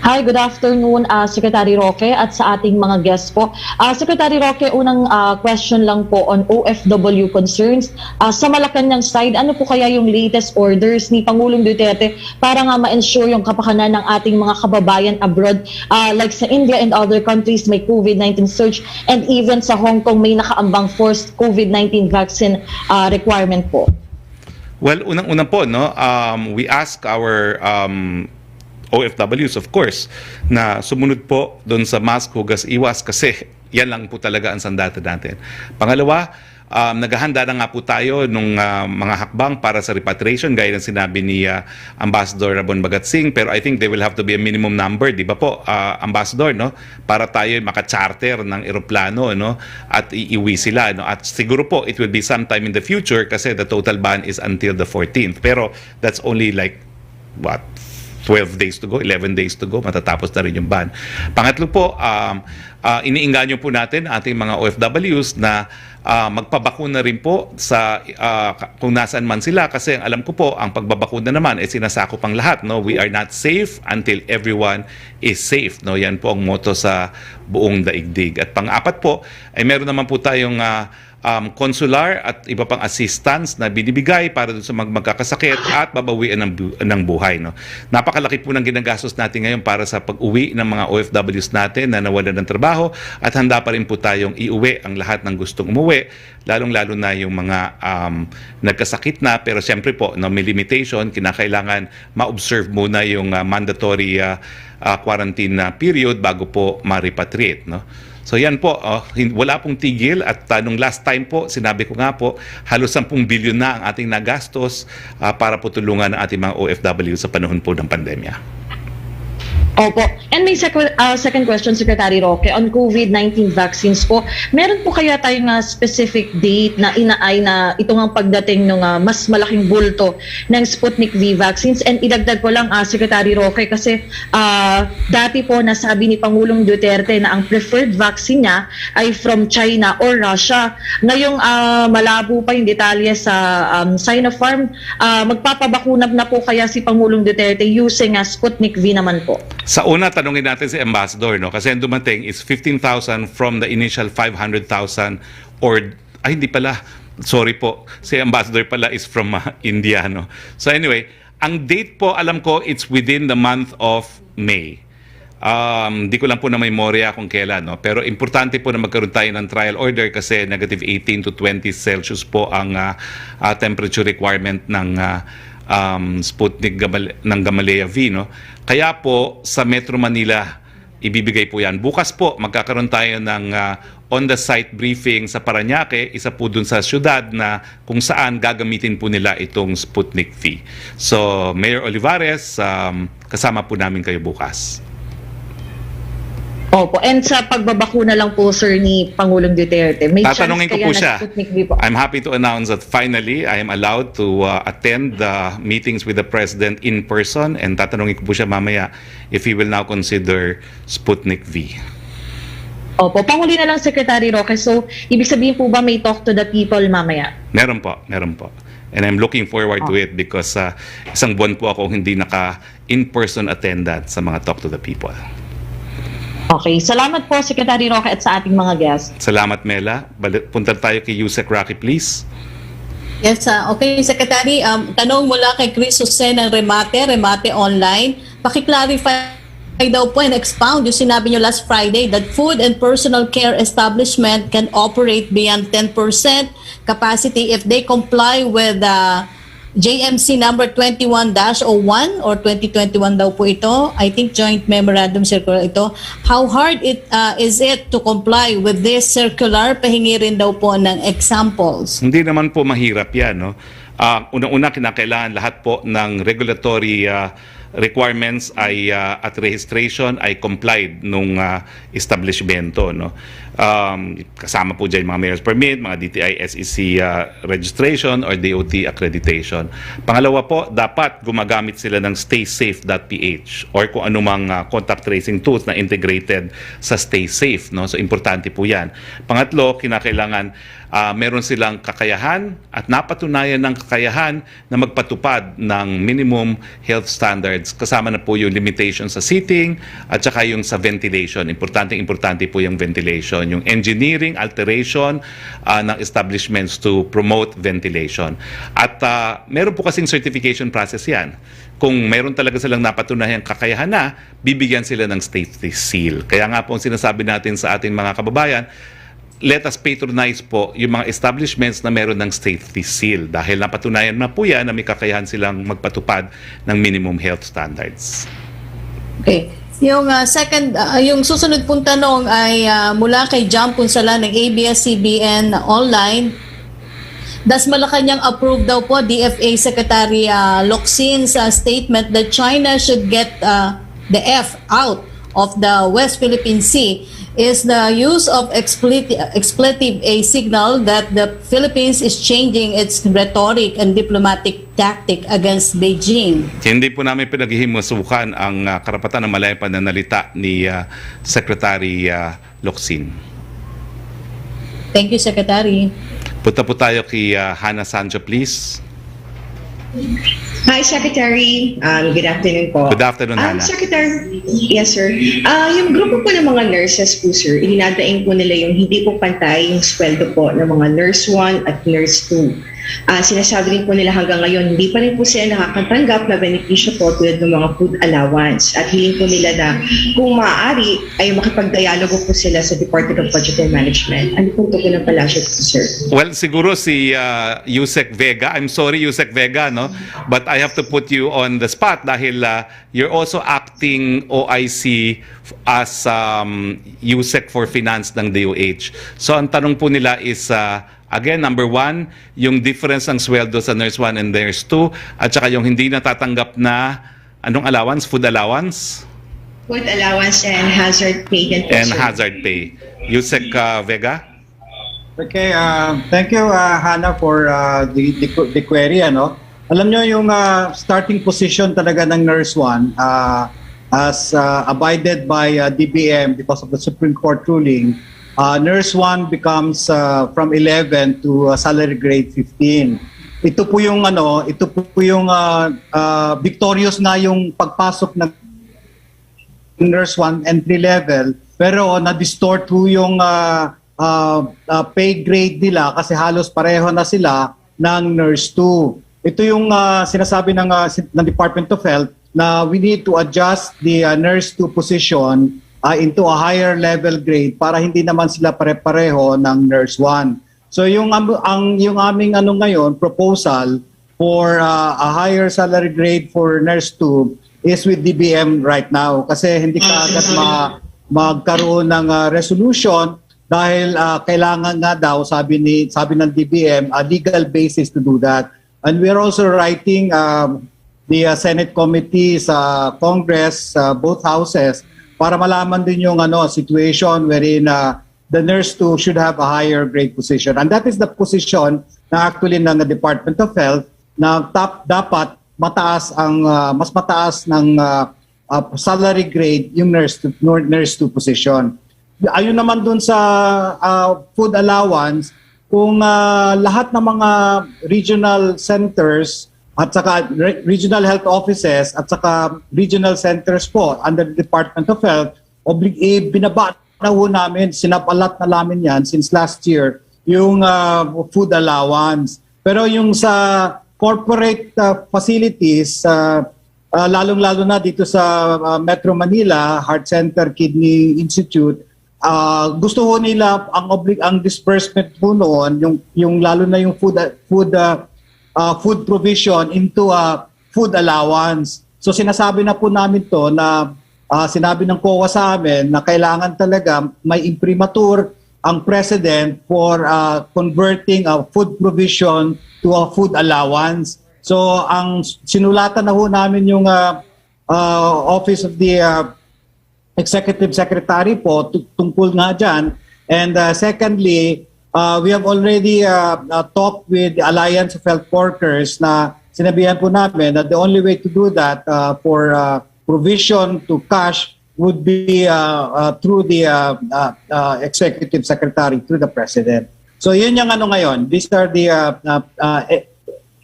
Hi, good afternoon, Secretary Roque at sa ating mga guests po. Secretary Roque, unang question lang po on OFW concerns. Sa Malacanang side, ano po kaya yung latest orders ni Pangulong Duterte para nga ma-ensure yung kapakanan ng ating mga kababayan abroad, like sa India and other countries may COVID-19 surge, and even sa Hong Kong may nakaambang forced COVID-19 vaccine requirement po? Well, unang-una po, no, we ask our OFWs, of course, na sumunod po doon sa mask, hugas, iwas, kasi yan lang po talaga ang sandata natin. Pangalawa, naghahanda na nga po tayo nung mga hakbang para sa repatriation, gaya ng sinabi ni Ambassador Rabon Bagat-Singh, pero I think there will have to be a minimum number, di ba po, Ambassador, no? Para tayo maka-charter ng eroplano, no? At iiwi sila, no? At siguro po, it will be sometime in the future kasi the total ban is until the 14th. Pero that's only like, 12 days to go, 11 days to go, matatapos na rin yung ban. Pangatlo po, iniinganyo po natin ating mga OFWs na magpabakuna rin po sa kung nasaan man sila, kasi alam ko po, ang pagbabakuna naman ay sinasakop ang lahat. No? We are not safe until everyone is safe. No? Yan po ang motto sa buong daigdig. At pang-apat po, ay meron naman po tayong consular at iba pang assistance na binibigay para dun sa magkakasakit at babawian ng buhay. No? Napakalaki po ng ginagastos natin ngayon para sa pag-uwi ng mga OFWs natin na nawalan ng trabaho, at handa pa rin po tayong iuwi ang lahat ng gustong umuwi, lalong-lalo na yung mga nagkasakit na, pero siyempre po, no, may limitation, kinakailangan ma-observe muna yung mandatory quarantine period bago po ma-repatriate. No? So yan po, wala pong tigil, at nung last time po, sinabi ko nga po, halos 10 bilyon na ang ating nagastos para po tulungan ang ating mga OFW sa panahon po ng pandemya. Opo. And may second question, Secretary Roque, on COVID-19 vaccines po. Meron po kaya tayong specific date na inaay na ito ang pagdating ng mas malaking bulto ng Sputnik V vaccines? And idagdag ko lang, Secretary Roque, kasi dati po nasabi ni Pangulong Duterte na ang preferred vaccine niya ay from China or Russia. Ngayong malabo pa yung detalye sa Sinopharm, magpapabakuna na po kaya si Pangulong Duterte using Sputnik V naman po? Sa una, tanungin natin si Ambassador, no? Kasi ang dumating is 15,000 from the initial 500,000, or, hindi pala, sorry po, si Ambassador pala is from India, no? So anyway, ang date po, alam ko, it's within the month of May. Di ko lang po na memorya kung kailan, no? Pero importante po na magkaroon tayo ng trial order kasi negative 18 to 20 Celsius po ang temperature requirement ng Sputnik ng Gamaleya V, no? Kaya po sa Metro Manila ibibigay po yan. Bukas po, magkakaroon tayo ng on-the-site briefing sa Parañaque, isa po dun sa syudad na kung saan gagamitin po nila itong Sputnik V. So, Mayor Olivares, kasama po namin kayo bukas. Opo. And sa pagbabakuna lang po, sir, ni Pangulong Duterte, may chance Tatanungin ko kaya po na siya. Sputnik V po? I'm happy to announce that finally, I am allowed to attend the meetings with the President in person, and tatanungin ko po siya mamaya if he will now consider Sputnik V. Opo. Panghuli na lang, Secretary Roque. So, ibig sabihin po ba may talk to the people mamaya? Meron po, meron po. And I'm looking forward to it because isang buwan po ako hindi naka-in-person attendant sa mga talk to the people. Okay. Salamat po, Secretary Roque, at sa ating mga guests. Salamat, Mela. Punta tayo kay Yusek Rocky, please. Yes, okay, Secretary. Tanong mula kay Chris Jose ng Remate Online. Paki-clarify daw po and expound yung sinabi nyo last Friday that food and personal care establishment can operate beyond 10% capacity if they comply with JMC number 21-01 or 2021 daw po ito. I think joint memorandum circular ito. How hard is it to comply with this circular? Pahingi rin daw po ng examples. Hindi naman po mahirap yan, no? Unang-una, kinakailangan lahat po ng regulatory requirements ay at registration ay complied nung establishmento, no? Kasama po dyan mga mayor's permit, mga DTI SEC registration or DOT accreditation. Pangalawa po, dapat gumagamit sila ng staysafe.ph or kung anumang contact tracing tools na integrated sa StaySafe, no? So importante po yan. Pangatlo, kinakailangan meron silang kakayahan at napatunayan ng kakayahan na magpatupad ng minimum health standards. Kasama na po yung limitation sa seating at saka yung sa ventilation. Importante po yung ventilation. Yung engineering, alteration ng establishments to promote ventilation. At meron po kasing certification process yan. Kung meron talaga silang napatunayan kakayahan na, bibigyan sila ng safety seal. Kaya nga po sinasabi natin sa ating mga kababayan, let us patronize po yung mga establishments na meron ng safety seal dahil napatunayan na po yan na may kakayahan silang magpatupad ng minimum health standards. Okay. Yung yung susunod pong tanong ay mula kay John Punsala ng ABS-CBN online. Das Malacanang approved daw po DFA Secretary Locsin's statement that China should get the F out of the West Philippine Sea. Is the use of expletive a signal that the Philippines is changing its rhetoric and diplomatic tactic against Beijing? Hindi po namin pinaghihimusukan ang karapatan ng malayang pananalita ni Secretary Locsin. Thank you, Secretary. Punta po tayo kay Hannah Sancho, please. Hi, Secretary. Good afternoon po. Good afternoon, Hannah. Secretary, yes, sir. Yung grupo po ng mga nurses po, sir, ininadaing po nila yung hindi po pantay yung sweldo po ng mga nurse 1 at nurse 2. Sinasabi rin po nila hanggang ngayon, hindi pa rin po sila nakakatanggap na benepisyo po tulad ng mga food allowance. At hiling po nila na kung maaari ay makipagdialogo po sila sa Department of Budget and Management. Ano po ito po ng palasyo po, sir? Well, siguro si Yusek Vega. I'm sorry, Yusek Vega, no? But I have to put you on the spot dahil you're also acting OIC as Yusek for Finance ng DOH. So ang tanong po nila is again, number 1, yung difference ng sweldo sa nurse 1 and nurse 2 at saka yung hindi natatanggap na anong allowance? Food allowance? Food allowance and hazard pay din po, And sir. hazard pay. Yusek Vega? Okay, thank you Hannah for the query. Alam nyo yung starting position talaga ng nurse 1 as abided by DBM because of the Supreme Court ruling. Nurse 1 becomes from 11 to salary grade 15. Ito po yung victorious na yung pagpasok ng nurse 1 entry level, pero na-distort po yung pay grade nila kasi halos pareho na sila ng nurse 2. Ito yung sinasabi ng Department of Health na we need to adjust the nurse 2 position into a higher level grade para hindi naman sila pare-pareho ng nurse 1. So yung aming ngayon proposal for a higher salary grade for nurse 2 is with DBM right now kasi hindi kaagad magkaroon ng resolution dahil kailangan nga daw, sabi ng DBM, a legal basis to do that. And we're also writing the Senate committee sa Congress, both houses, para malaman din yung situation wherein the nurse 2 should have a higher grade position. And that is the position na actually ng Department of Health na dapat mas mataas ng salary grade yung nurse 2 position. Ayun naman dun sa food allowance, kung lahat ng mga regional centers at saka regional health offices at saka regional centers po under the Department of Health, binaba na ho namin, sinapalat na namin yan since last year, yung food allowance. Pero yung sa corporate facilities, lalong-lalo na dito sa Metro Manila, Heart Center Kidney Institute, gusto ho nila ang disbursement po noon, yung lalo na yung food provision into food allowance. So sinasabi na po namin to na sinabi ng COA sa amin na kailangan talaga may imprimatur ang President for converting a food provision to a food allowance. So ang sinulatan na ho namin yung Office of the Executive Secretary po tungkol nga dyan. And secondly, we have already talked with the Alliance of Health Workers na sinabihan po namin that the only way to do that for provision to cash would be through the Executive Secretary, through the President. So yun yung ngayon. These are the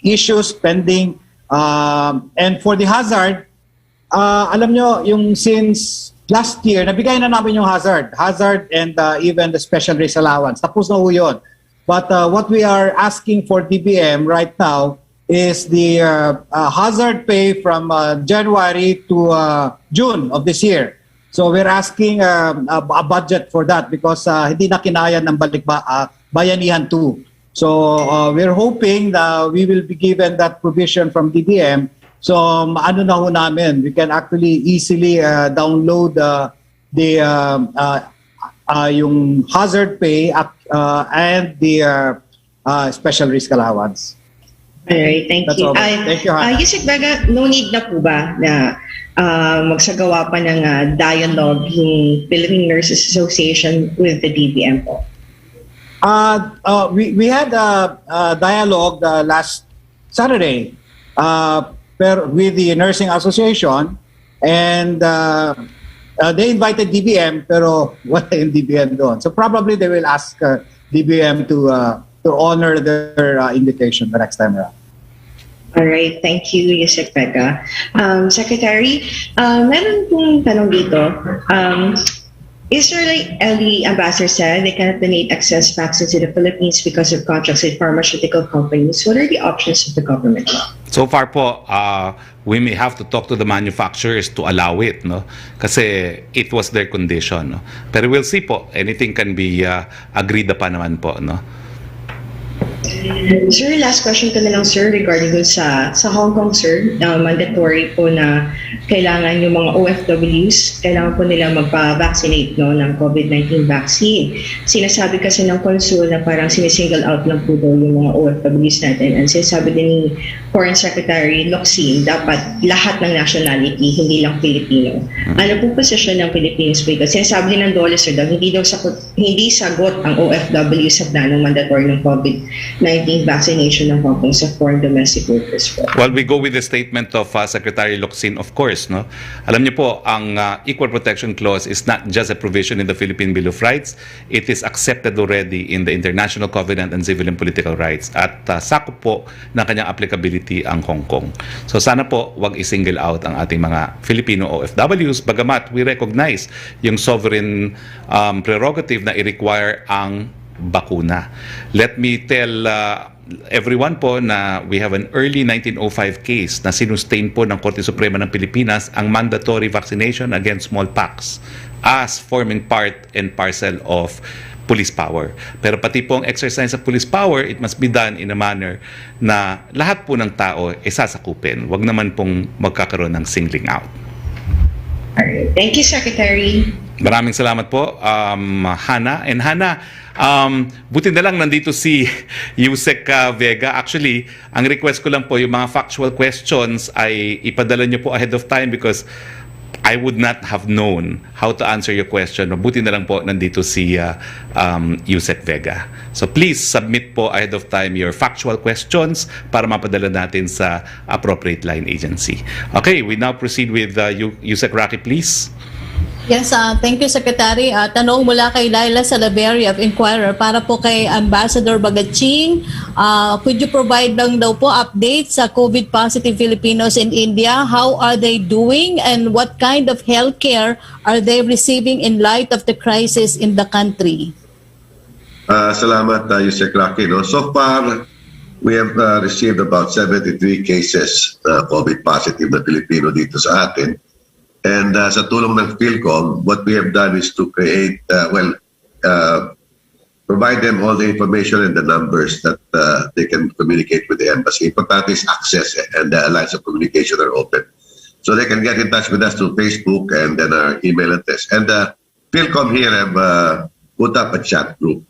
issues pending. And for the hazard, alam nyo, yung since last year, nabigay na namin yung hazard and even the special risk allowance. Tapos na ho yun. But what we are asking for DBM right now is the hazard pay from January to June of this year. So we're asking a budget for that because hindi na kinaya ng Bayanihan 2. So we're hoping that we will be given that provision from DBM. So ano na ho namin, we can actually easily download yung hazard pay and the special risk allowance. Alright, thank That's you. all. Thank you, Hannah. Yusek Baga, no need na po ba na magsagawa pa ng dialogue yung Philippine Nurses Association with the DBM po? We had a dialogue last Saturday with the Nursing Association, and they invited DBM pero wala yung DBM doon. So probably they will ask DBM to honor their invitation the next time around. All right, thank you, Yusek Baga. Secretary, meron pong tanong dito. Israeli ambassador said they cannot donate excess vaccines to the Philippines because of contracts with pharmaceutical companies. What are the options of the government? So far po, we may have to talk to the manufacturers to allow it, no? Kasi it was their condition, no? Pero we'll see po, anything can be agreed upon naman po, no? Sir, last question ko na lang, sir, regarding dun sa Hong Kong, sir. Mandatory po na kailangan yung mga OFWs, kailangan po nila magpa-vaccinate ng COVID-19 vaccine. Sinasabi kasi ng consul na parang sinisingle out lang po daw yung mga OFWs natin. And sinasabi din ni Foreign Secretary Locsin, dapat lahat ng nationality, hindi lang Filipino. Ano po posisyon ng Philippines? Because sinasabi din ng DOLE, sir, daw hindi sagot ang OFW sa planong mandatory ng COVID-19 vaccination ng Hong Kong sa foreign domestic workers po. Well, we go with the statement of Secretary Locsin, of course, no? Alam niyo po, ang Equal Protection Clause is not just a provision in the Philippine Bill of Rights. It is accepted already in the International Covenant on Civil and Political Rights. At sakop po ng kanyang applicability ang Hong Kong. So sana po, wag i-single out ang ating mga Filipino OFWs, bagamat we recognize yung sovereign prerogative na i-require ang bakuna. Let me tell everyone po na we have an early 1905 case na sinustain po ng Korte Suprema ng Pilipinas ang mandatory vaccination against smallpox as forming part and parcel of police power. Pero pati po ang exercise of police power, it must be done in a manner na lahat po ng tao ay sasakupin. Huwag naman pong magkakaroon ng singling out. Alright. Thank you, Secretary. Maraming salamat po, Hana. And Hana, buti na lang nandito si Yusek Vega. Actually, ang request ko lang po, yung mga factual questions ay ipadala nyo po ahead of time because I would not have known how to answer your question. Buti na lang po nandito si Yusek Vega. So please submit po ahead of time your factual questions para mapadala natin sa appropriate line agency. Okay, we now proceed with Yusek Roque, please. Yes, thank you, Secretary. Tanong mula kay Laila Salaberry of Inquirer para po kay Ambassador Bagaching. Could you provide lang daw po updates sa COVID-positive Filipinos in India? How are they doing and what kind of healthcare are they receiving in light of the crisis in the country? Salamat, Yusek Roque. No? So far, we have received about 73 cases COVID positive na Pilipino dito sa atin. And sa tulong ng PhilCom, what we have done is to create, provide them all the information and the numbers that they can communicate with the embassy. Importante is access and the lines of communication are open. So they can get in touch with us through Facebook and then our email address. And PhilCom here have put up a chat group.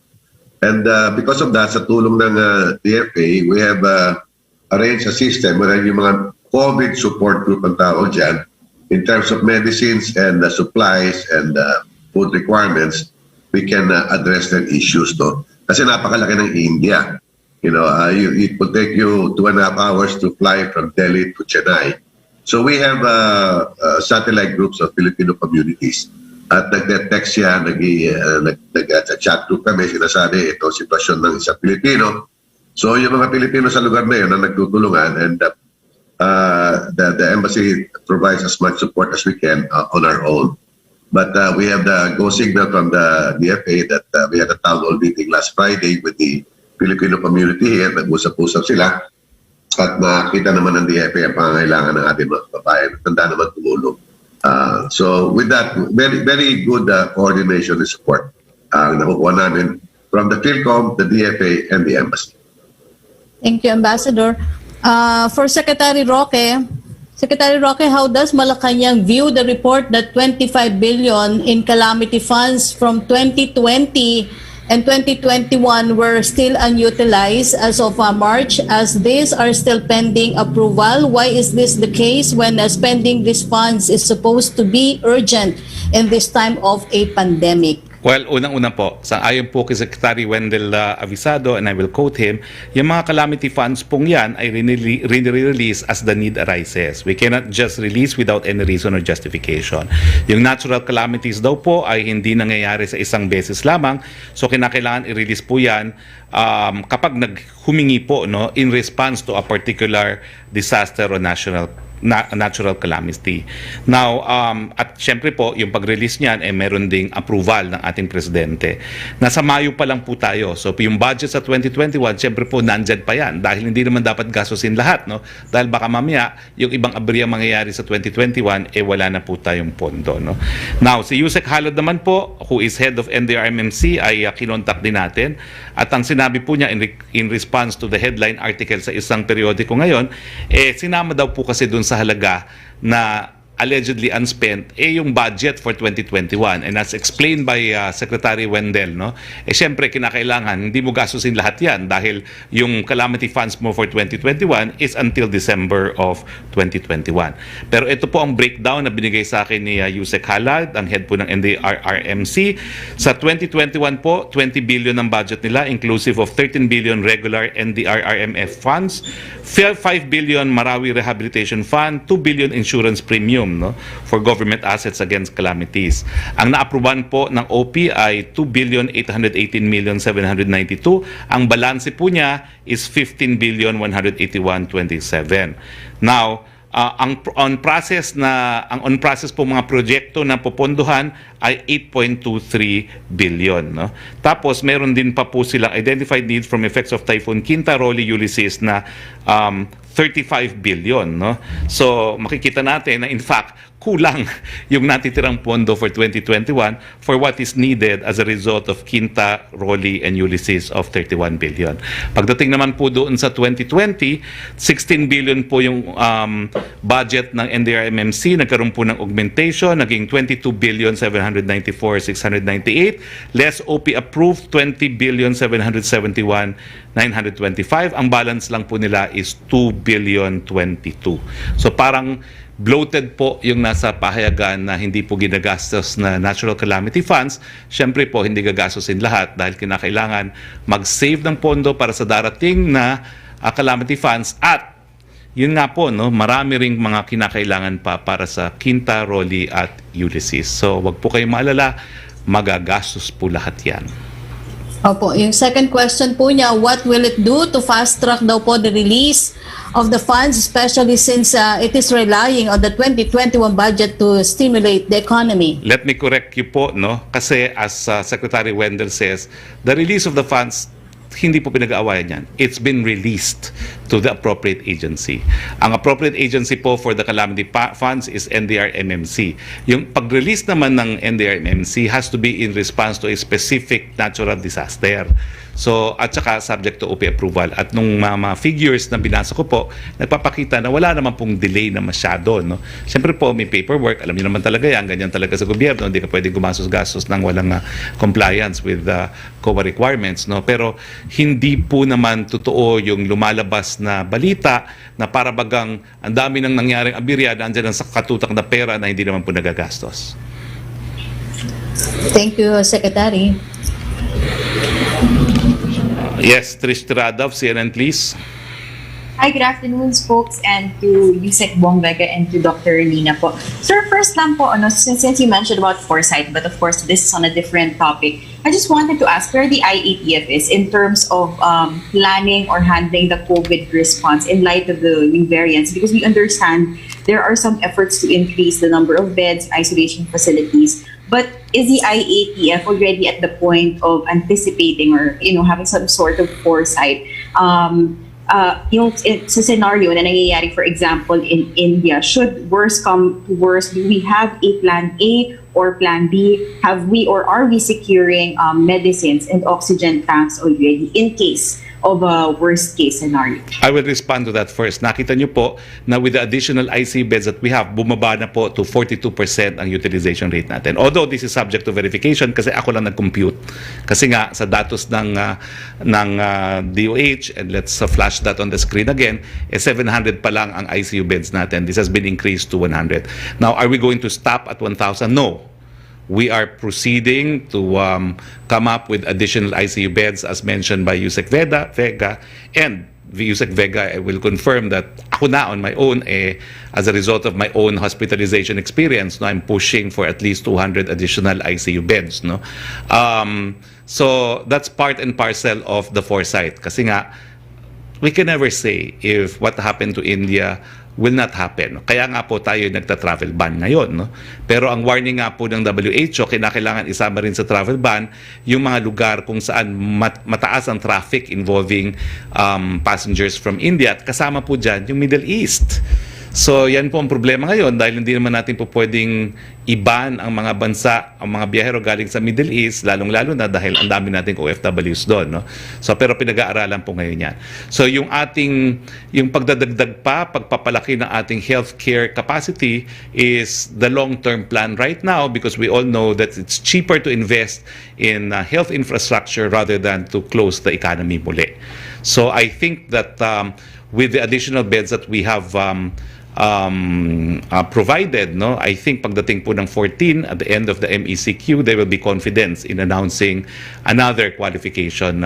And because of that, sa tulong ng DFA, we have arranged a system where yung mga COVID support group ang tawag dyan, in terms of medicines and supplies and food requirements, we can address their issues. No? Kasi napakalaki ng India. You know, it would take you 2.5 hours to fly from Delhi to Chennai. So we have satellite groups of Filipino communities. At nag-text siya, nag-chat group kami, sinasabi ito sitwasyon ng isang Pilipino. So yung mga Pilipino sa lugar na yun na nagtutulungan and the embassy provides as much support as we can on our own. But we have the go signal from the DFA that we had a town hall meeting last Friday with the Filipino community here. Nag-usap-usap sila. At makita naman ng DFA ang pangangailangan ng ating mga babae. Tanda naman tumulong. So with that, very, very good coordination and support ang nakukuha namin from the PhilCom, the DFA, and the embassy. Thank you, Ambassador. For Secretary Roque, how does Malacanang view the report that 25 billion in calamity funds from 2020 and 2021 were still unutilized as of March, as these are still pending approval? Why is this the case when spending these funds is supposed to be urgent in this time of a pandemic? Well, unang-una po, ayon po kay Secretary Wendell Avisado, and I will quote him, yung mga calamity funds pong yan ay release as the need arises. We cannot just release without any reason or justification. Yung natural calamities daw po ay hindi nangyayari sa isang beses lamang, so kinakailangan i-release po yan kapag naghumingi po in response to a particular disaster or natural calamity. Now, at syempre po, yung pag-release niyan ay meron ding approval ng ating presidente. Nasa Mayo pa lang po tayo. So, yung budget sa 2021, syempre po, nandyan pa yan. Dahil hindi naman dapat gastusin lahat, no? Dahil baka mamaya, yung ibang aberya mangyayari sa 2021, wala na po tayong pondo, no? Now, si Yusek Halad naman po, who is head of NDRMMC, ay kinontak din natin. At ang sinabi po niya in response to the headline article sa isang periodiko ngayon, sinama daw po kasi dun sa halaga na allegedly unspent yung budget for 2021, and as explained by Secretary Wendell, syempre kinakailangan hindi mo gastusin lahat yan dahil yung calamity funds mo for 2021 is until December of 2021. Pero ito po ang breakdown na binigay sa akin ni Yusek Halad, ang head po ng NDRRMC. Sa 2021 po, 20 billion ang budget nila, inclusive of 13 billion regular NDRRMF funds, 5 billion Marawi Rehabilitation Fund, 2 billion insurance premium for government assets against calamities. Ang naaprubahan po ng OP ay 2,818,792. Ang balanse po niya is 15,181,27. Now, ang on-process po mga proyekto na popondohan ay 8.23 billion. No? Tapos meron din pa po silang identified need from effects of Typhoon Quinta, Rolly, Ulysses na 35 billion. No? So makikita natin na in fact kulang yung natitirang pondo for 2021 for what is needed as a result of Quinta, Rolly, and Ulysses of 31 billion. Pagdating naman po doon sa 2020, 16 billion po yung budget ng NDRMMC, nagkaroon po ng augmentation, naging 22 billion 794 698, less OP approved 20 billion 771 925. Ang balance lang po nila is 2 billion 22. So parang bloated po yung nasa pahayagan na hindi po ginagastos na natural calamity funds. Siyempre po, hindi gagastosin lahat dahil kinakailangan mag-save ng pondo para sa darating na calamity funds at yun nga po, no, marami ring mga kinakailangan pa para sa Quinta, Rolly at Ulysses. So wag po kayong maalala, magagastos po lahat yan. Opo, yung second question po niya, what will it do to fast-track daw po the release of the funds, especially since it is relying on the 2021 budget to stimulate the economy? Let me correct you po, no? Kasi as Secretary Wendell says, the release of the funds, hindi po pinag-aawayan yan. It's been released to the appropriate agency. Ang appropriate agency po for the calamity funds is NDRMMC. Yung pag-release naman ng NDRMMC has to be in response to a specific natural disaster. So, at saka subject to OP approval. At nung mga figures na binasa ko po, nagpapakita na wala naman pong delay na masyado. No? Siyempre po, may paperwork. Alam niyo naman talaga yan. Ganyan talaga sa gobyerno. Hindi ka pwedeng gumastos-gastos ng walang compliance with the COA requirements. No? Pero hindi po naman totoo yung lumalabas na balita na para bagang ang dami nang nangyaring abirya na andyan ang katutak na pera na hindi naman po nagagastos. Thank you, Secretary. Yes, Trish Tiradov, CNN, please. Hi, good afternoon, SPOX, and to Yusek Buongvega and to Dr. Lina po. Sir, first lang po, since you mentioned about foresight, but of course, this is on a different topic, I just wanted to ask where the IATF is in terms of planning or handling the COVID response in light of the new variants, because we understand there are some efforts to increase the number of beds, isolation facilities, but is the IATF already at the point of anticipating or having some sort of foresight? Yung sa scenario na nangyayari, for example, in India, should worse come to worse, do we have a plan A or plan B? Have we or are we securing medicines and oxygen tanks already in case of a worst case scenario? I will respond to that first. Nakita niyo po na with the additional ICU beds that we have, bumaba na po to 42% ang utilization rate natin. Although this is subject to verification kasi ako lang nag-compute. Kasi nga sa datos ng DOH, and let's flash that on the screen again, 700 pa lang ang ICU beds natin. This has been increased to 100. Now, are we going to stop at 1,000? No. We are proceeding to come up with additional ICU beds as mentioned by Yusek Vega, and Yusek Vega will confirm that ako na on my own, as a result of my own hospitalization experience, no, I'm pushing for at least 200 additional ICU beds. No? So that's part and parcel of the foresight. Kasi nga, we can never say if what happened to India will not happen. Kaya nga po tayo nagta-travel ban ngayon. No? Pero ang warning nga po ng WHO, kinakailangan isama rin sa travel ban yung mga lugar kung saan mataas ang traffic involving passengers from India. At kasama po dyan yung Middle East. So yan po ang problema ngayon dahil hindi naman natin po pwedeng iban ang mga bansa, ang mga biyahero galing sa Middle East, lalong-lalo na dahil ang dami nating OFWs doon. No? So, pero pinag-aaralan po ngayon yan. So yung pagdadagdag pa, pagpapalaki ng ating healthcare capacity is the long-term plan right now because we all know that it's cheaper to invest in health infrastructure rather than to close the economy muli. So I think that with the additional beds that we have provided, no, I think pagdating po ng 14 at the end of the MECQ, there will be confidence in announcing another qualification,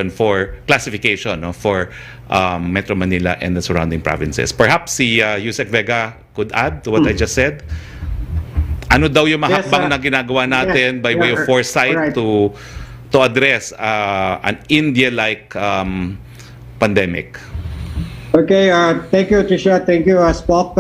for classification, no, for Metro Manila and the surrounding provinces. Perhaps si Yusek Vega could add to what I just said. Ano daw yung mahakbang na ginagawa natin by way of foresight to address an India-like pandemic? Okay, thank you, Tricia. Thank you, Spock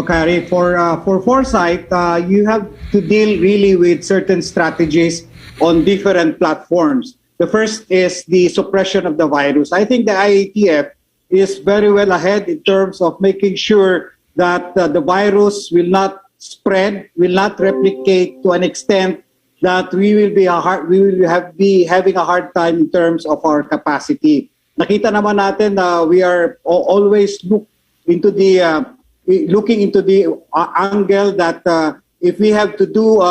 Harry. For foresight, you have to deal really with certain strategies on different platforms. The first is the suppression of the virus. I think the IATF is very well ahead in terms of making sure that the virus will not spread, will not replicate to an extent that we will be having a hard time in terms of our capacity. Nakita naman natin na we are always looking into the angle that if we have to do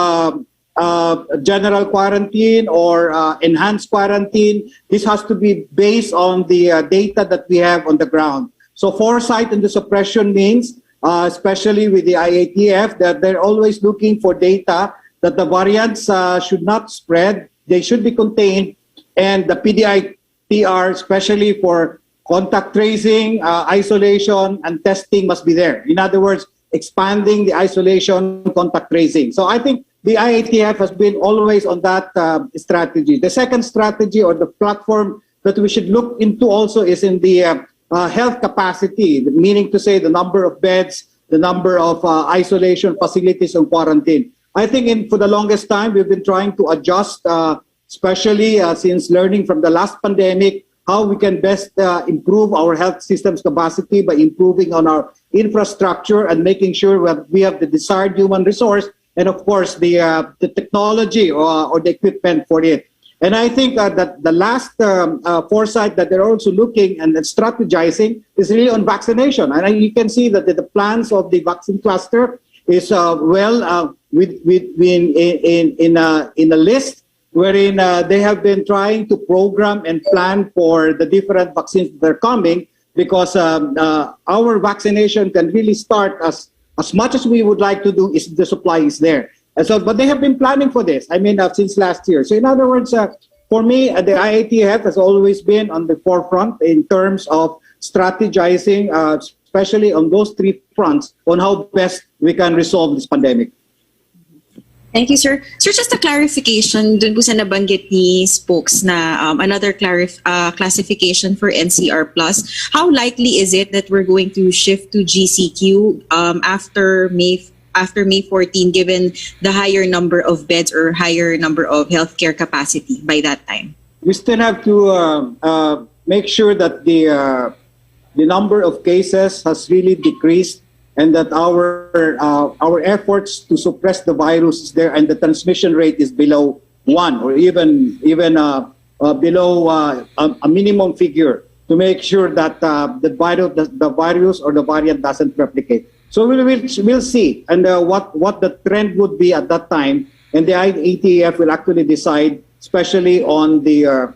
general quarantine or enhanced quarantine, this has to be based on the data that we have on the ground. So foresight in the suppression means, especially with the IATF, that they're always looking for data that the variants should not spread, they should be contained, and the PDITR, especially for contact tracing, isolation, and testing must be there. In other words, expanding the isolation, contact tracing. So I think the IATF has been always on that strategy. The second strategy or the platform that we should look into also is in the health capacity, meaning to say the number of beds, the number of isolation facilities and quarantine. I think for the longest time, we've been trying to adjust, especially since learning from the last pandemic, how we can best improve our health system's capacity by improving on our infrastructure and making sure we have the desired human resource and, of course, the technology or the equipment for it. And I think that the last foresight that they're also looking and strategizing is really on vaccination. And you can see that the plans of the vaccine cluster is in a list wherein they have been trying to program and plan for the different vaccines that are coming, because our vaccination can really start as much as we would like to do if the supply is there. And so, but they have been planning for this, since last year. So in other words, for me, the IATF has always been on the forefront in terms of strategizing, especially on those three fronts, on how best we can resolve this pandemic. Thank you, sir. Sir, just a clarification dun po sa nabanggit ni SPOX na another classification for NCR+. How likely is it that we're going to shift to GCQ after May 14, given the higher number of beds or higher number of healthcare capacity by that time? We still have to make sure that the number of cases has really decreased, and that our efforts to suppress the virus is there, and the transmission rate is below 1 or even below a minimum figure, to make sure that the virus or the variant doesn't replicate. So we'll see, and what the trend would be at that time, and the IATF will actually decide, especially on the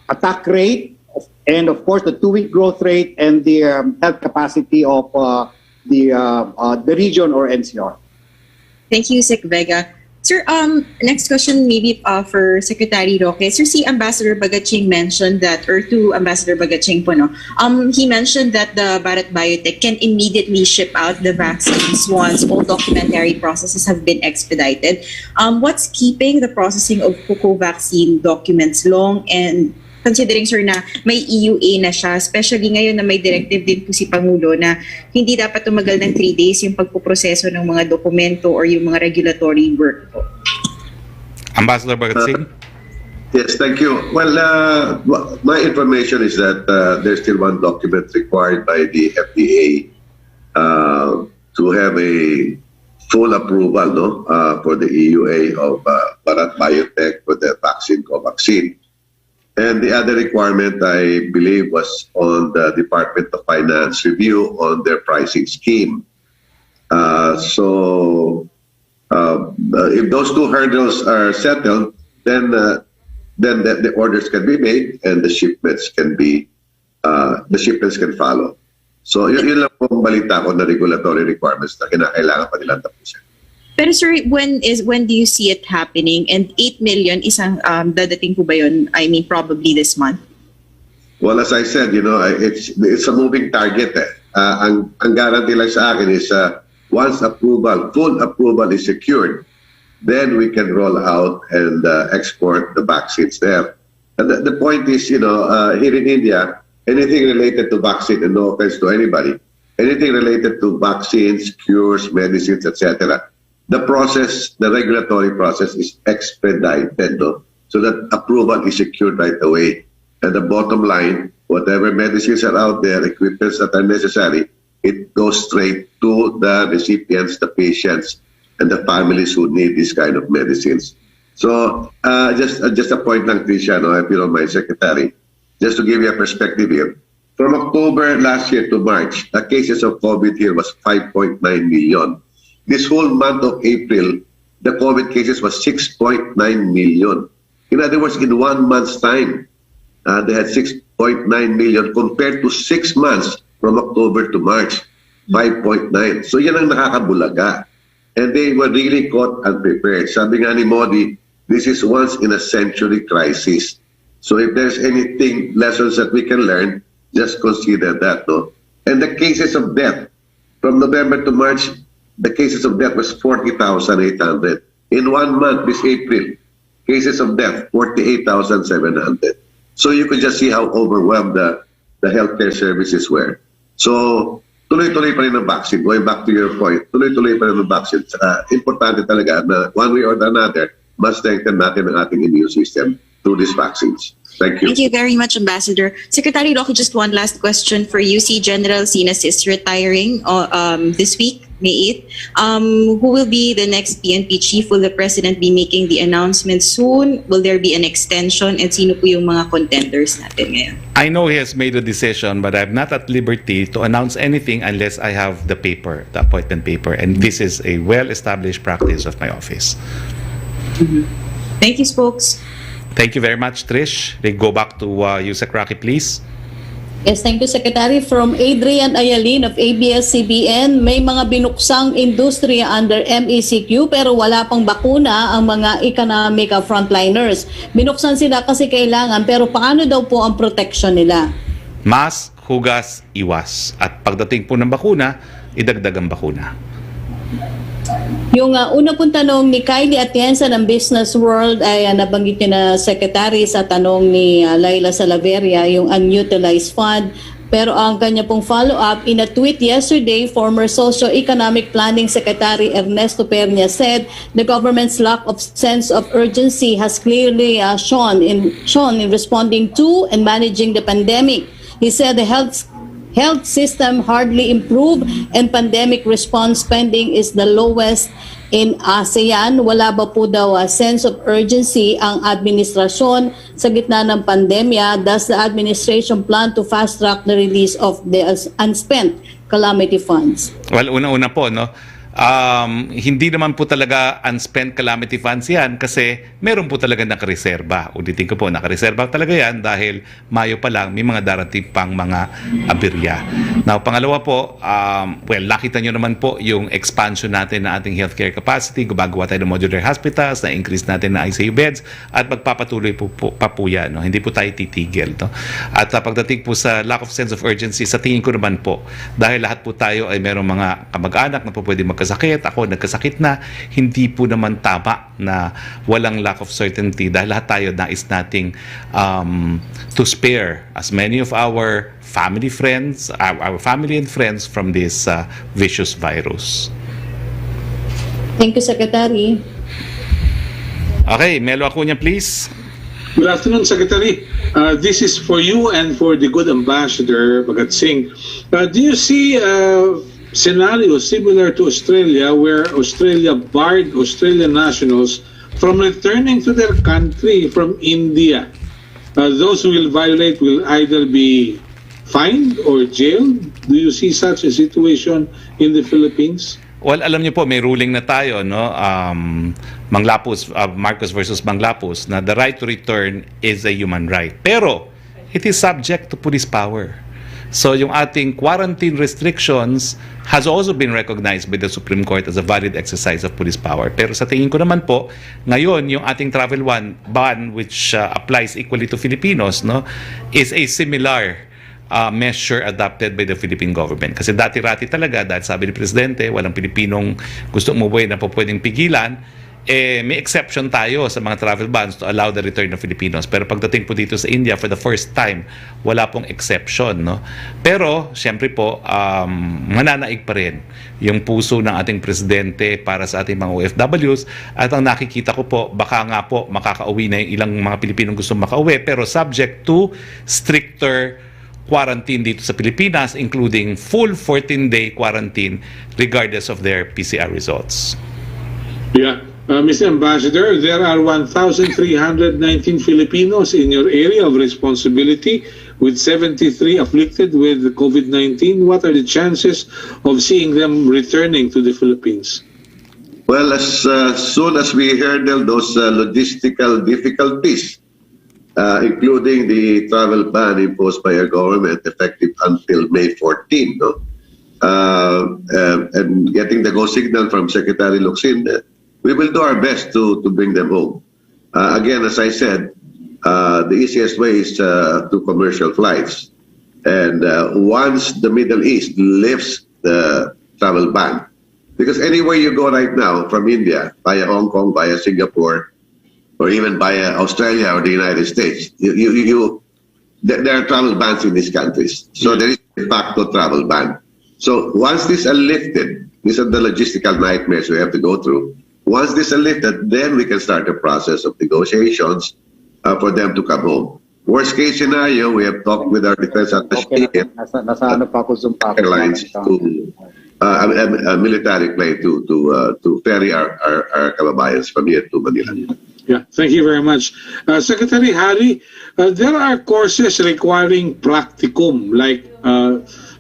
attack rate, and of course the 2-week growth rate and the health capacity of the region or NCR. Thank you, Sec Vega. Sir, next question maybe for Secretary Roque. Sir, si Ambassador Bagaching mentioned that, or to Ambassador Bagaching po, no? He mentioned that the Bharat Biotech can immediately ship out the vaccines once all documentary processes have been expedited. What's keeping the processing of COCO vaccine documents long, and considering, sir, na may EUA na siya, especially ngayon na may directive din po si Pangulo na hindi dapat tumagal ng 3 days yung pagpuproseso ng mga dokumento or yung mga regulatory work po. Ambassador Bagatsing? Yes, thank you. Well, my information is that there's still one document required by the FDA to have a full approval for the EUA of Bharat Biotech for the vaccine, Covaxin. And the other requirement, I believe, was on the Department of Finance review on their pricing scheme. So if those two hurdles are settled, then the orders can be made and the shipments can follow. So yun lang po ang balita ko na regulatory requirements na kinakailangan pa nilang tapusin. Pero sir, when do you see it happening? And 8 million isang dadating po ba yun? I mean, probably this month. Well, as I said, it's a moving target. Ang guarantee lang sa akin is once full approval is secured, then we can roll out and export the vaccines there. And the point is, here in India, anything related to vaccine, and no offense to anybody, anything related to vaccines, cures, medicines, etc., the regulatory process is expedited, so that approval is secured right away. And the bottom line, whatever medicines are out there, equipments that are necessary, it goes straight to the recipients, the patients, and the families who need this kind of medicines. So just a point lang, Tricia, no, if you don't mind, Secretary, just to give you a perspective here. From October last year to March, the cases of COVID here was 5.9 million. This whole month of April, the COVID cases was 6.9 million. In other words, in 1 month's time, they had 6.9 million compared to 6 months from October to March, 5.9. So yan ang nakakabulaga. And they were really caught unprepared. Sabi nga ni Modi, this is once in a century crisis. So if there's anything, lessons that we can learn, just consider that, no? And the cases of death, from November to March, the cases of death was 40,800. In 1 month, this April, cases of death, 48,700. So you could just see how overwhelmed the healthcare services were. So, tuloy-tuloy pa rin ang vaccine. Going back to your point, tuloy-tuloy pa rin ang vaccine. Importante talaga na one way or another, mas strengthen natin ang ating immune system through these vaccines. Thank you. Thank you very much, Ambassador. Secretary Roque, just one last question for you. Si General Sinas is retiring this week, May 8th. Who will be the next PNP chief? Will the President be making the announcement soon? Will there be an extension? And sino po yung mga contenders natin ngayon? I know he has made a decision, but I'm not at liberty to announce anything unless I have the paper, the appointment paper. And this is a well-established practice of my office. Thank you, spokes. Thank you very much, Trish. We go back to Yusek Roque, please. Yes, thank you, Secretary. From Adrian Ayalin of ABS-CBN, may mga binuksang industriya under MECQ pero wala pang bakuna ang mga economic frontliners. Binuksan sila kasi kailangan pero paano daw po ang protection nila? Mask, hugas, iwas. At pagdating po ng bakuna, idagdag ang bakuna. Yung una pong tanong ni Kylie Atienza ng Business World ay nabanggit niya na Secretary sa tanong ni Laila Salaveria, yung unutilized fund. Pero ang kanya pong follow-up, in a tweet yesterday, former Socio-Economic Planning Secretary Ernesto Pernia said the government's lack of sense of urgency has clearly shown in responding to and managing the pandemic. He said the health system hardly improved and pandemic response spending is the lowest in ASEAN. Wala ba po daw sense of urgency ang administrasyon sa gitna ng pandemya? Does the administration plan to fast-track the release of the unspent calamity funds? Well, una-una po, no? Hindi naman po talaga unspent calamity funds yan kasi meron po talaga nakareserba. Ulitin ko po, nakareserba talaga yan dahil Mayo pa lang may mga darating pang mga aberya. Now, pangalawa po, nakita nyo naman po yung expansion natin na ating healthcare capacity. Gumagawa tayo ng modular hospitals, na-increase natin na ICU beds at magpapatuloy po yan. No? Hindi po tayo titigil. No? At pagdating po sa lack of sense of urgency, sa tingin ko naman po, dahil lahat po tayo ay merong mga kamag-anak na po pwede magkasakit, ako nagkasakit na, hindi po naman tama na walang lack of certainty dahil lahat tayo nais nating to spare as many of our family and friends from this vicious virus. Thank you, Secretary. Okay, Melo Acuña, please. Good afternoon, Secretary. This is for you and for the good Ambassador Bhagat Singh. Do you see scenario similar to Australia where Australia barred Australian nationals from returning to their country from India? Those who will violate will either be fined or jailed. Do you see such a situation in the Philippines? Well, alam niyo po, may ruling na tayo, no? Manglapus, Marcos versus Manglapus, na the right to return is a human right. Pero, it is subject to police power. So yung ating quarantine restrictions has also been recognized by the Supreme Court as a valid exercise of police power. Pero sa tingin ko naman po, ngayon yung ating travel ban which applies equally to Filipinos, no, is a similar measure adopted by the Philippine government. Kasi dati-rati talaga, dahil sabi ni Presidente, walang Pilipinong gusto umuwi na po pwedeng pigilan, may exception tayo sa mga travel bans to allow the return of Filipinos. Pero pagdating po dito sa India, for the first time, wala pong exception. No? Pero, syempre po, mananaig pa rin yung puso ng ating Presidente para sa ating mga OFWs. At ang nakikita ko po, baka nga po makakauwi na yung ilang mga Pilipinong gusto makauwi, pero subject to stricter quarantine dito sa Pilipinas, including full 14-day quarantine regardless of their PCR results. Yeah. Mr. Ambassador, there are 1,319 Filipinos in your area of responsibility with 73 afflicted with COVID-19. What are the chances of seeing them returning to the Philippines? Well, as soon as we handle those logistical difficulties, including the travel ban imposed by our government effective until May 14, no? And getting the go signal from Secretary Locsin, we will do our best to bring them home. Again, as I said, the easiest way is through commercial flights. And once the Middle East lifts the travel ban, because anywhere you go right now from India, via Hong Kong, via Singapore, or even via Australia or the United States, there are travel bans in these countries. So there is a de facto travel ban. So once these are lifted, these are the logistical nightmares we have to go through. Once this is lifted, then we can start the process of negotiations for them to come home. Worst case scenario, we have talked with our defense attaché airlines to a military plane to ferry our kababayans from here to Manila. Yeah, thank you very much. Secretary Harry, there are courses requiring practicum, like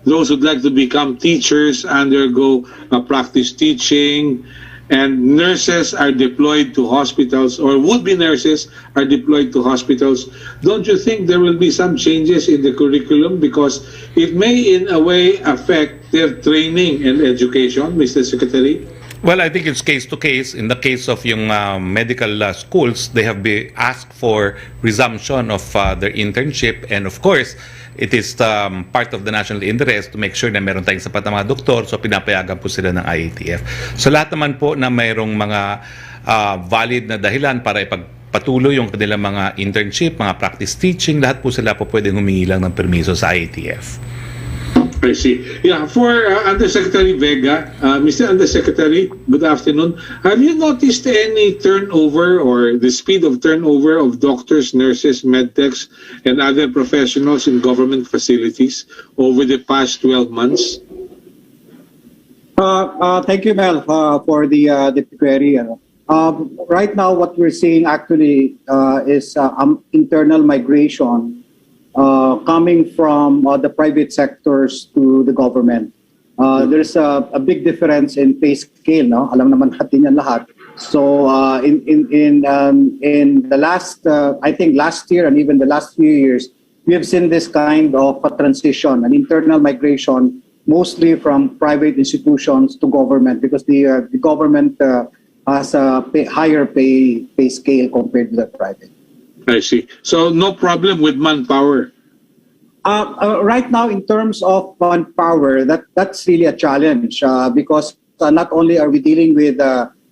those who'd like to become teachers undergo practice teaching, and nurses are deployed to hospitals, or would-be nurses are deployed to hospitals. Don't you think there will be some changes in the curriculum, because it may in a way affect their training and education, Mr. Secretary? Well, I think it's case to case. In the case of yung medical schools, they have been asked for resumption of their internship, and of course, it is part of the national interest to make sure na meron tayong sapat na mga doktor, so pinapayagan po sila ng IATF. So lahat naman po na mayroong mga valid na dahilan para ipagpatuloy yung kanilang mga internship, mga practice teaching, lahat po sila po pwedeng humingi lang ng permiso sa IATF. I see. Yeah, for Undersecretary Vega, Mr. Undersecretary, good afternoon. Have you noticed any turnover or the speed of turnover of doctors, nurses, medtechs, and other professionals in government facilities over the past 12 months? Thank you, Mel, for the query. Right now, what we're seeing actually is internal migration coming from the private sectors to the government. There's a big difference in pay scale, no? Alam naman natin yan lahat. So in the last, I think last year and even the last few years, we have seen this kind of a transition, an internal migration, mostly from private institutions to government, because the government has a higher pay scale compared to the private. I see. So no problem with manpower. Right now, in terms of manpower, that's really a challenge because not only are we dealing with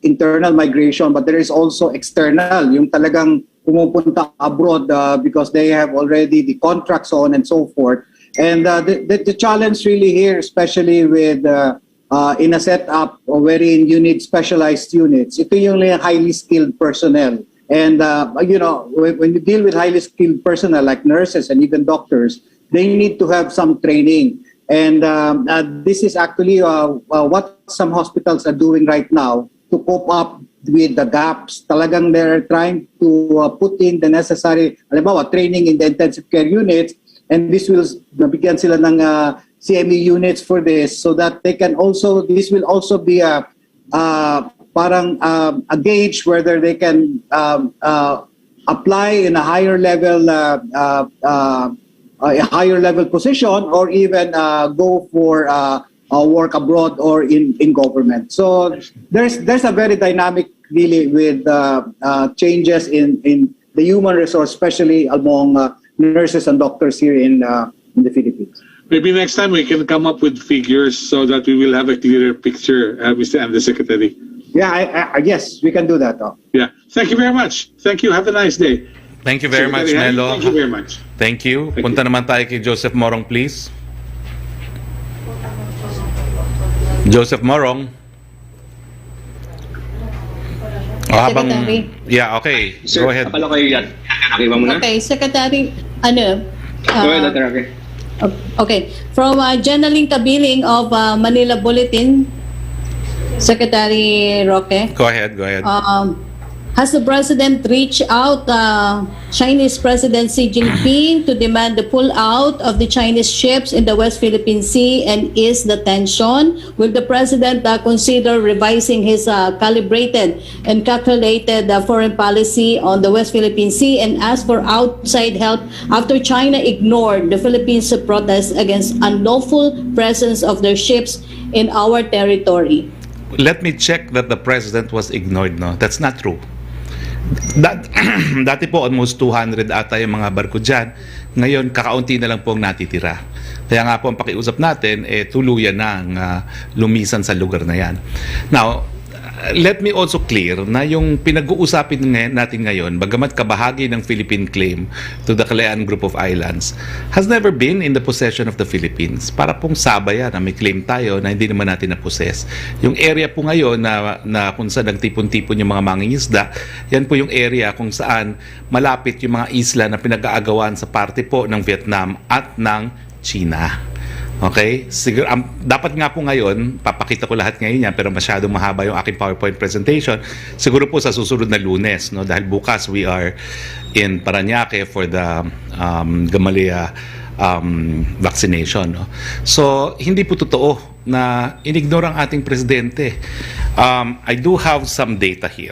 internal migration, but there is also external, yung talagang pumupunta abroad because they have already the contracts on and so forth. And the challenge really here, especially with in a setup wherein you need specialized units, ito yung highly skilled personnel. And, when you deal with highly skilled personnel like nurses and even doctors, they need to have some training. And this is actually what some hospitals are doing right now to cope up with the gaps. Talagang they're trying to put in the necessary, halimbawa, training in the intensive care units, and this will nabigyan sila ng CME units for this, so that they can also, this will also be a gauge whether they can apply in a higher level position, or even go for work abroad or in government. So there's a very dynamic really with changes in the human resource, especially among nurses and doctors here in the Philippines. Maybe next time we can come up with figures so that we will have a clearer picture, Mr. Undersecretary. Yeah, yes, we can do that. Yeah. Thank you very much. Thank you. Have a nice day. Thank you very much, Melo. Thank you very much. Thank you. Punta naman tayo kay Joseph Morong, please. Joseph Morong. Secretary. Yeah, okay. Sir, go ahead. Akala kayo yan. Okay ba muna? Okay, Secretary, ano? Go ahead, Dr. Roque. Okay. From Jenaline Cabiling of Manila Bulletin, Secretary Roque. Go ahead, go ahead. Has the President reached out Chinese President Xi Jinping to demand the pull-out of the Chinese ships in the West Philippine Sea and ease the tension? Will the President consider revising his calibrated and calculated foreign policy on the West Philippine Sea and ask for outside help after China ignored the Philippines' protest against unlawful presence of their ships in our territory? Let me check that the President was ignored. No, that's not true. Dati po almost 200 ata yung mga barko dyan. Ngayon, kakaunti na lang po ang natitira. Kaya nga po ang pakiusap natin, tuluyan na ang lumisan sa lugar na yan. Now, let me also clear na yung pinag-uusapin natin ngayon, bagamat kabahagi ng Philippine claim to the Kalayaan Group of Islands, has never been in the possession of the Philippines. Para pong sabay na may claim tayo na hindi naman natin na-possess. Yung area po ngayon na kung saan nagtipon-tipon yung mga mangingisda, yan po yung area kung saan malapit yung mga isla na pinag-aagawan sa parte po ng Vietnam at ng China. Okay? Siguro, dapat nga po ngayon, papakita ko lahat ngayon yan, pero masyadong mahaba yung aking PowerPoint presentation. Siguro po sa susunod na Lunes, no? Dahil bukas we are in Parañaque for the Gamaleya vaccination. No? So, hindi po totoo na inignore ang ating presidente. I do have some data here.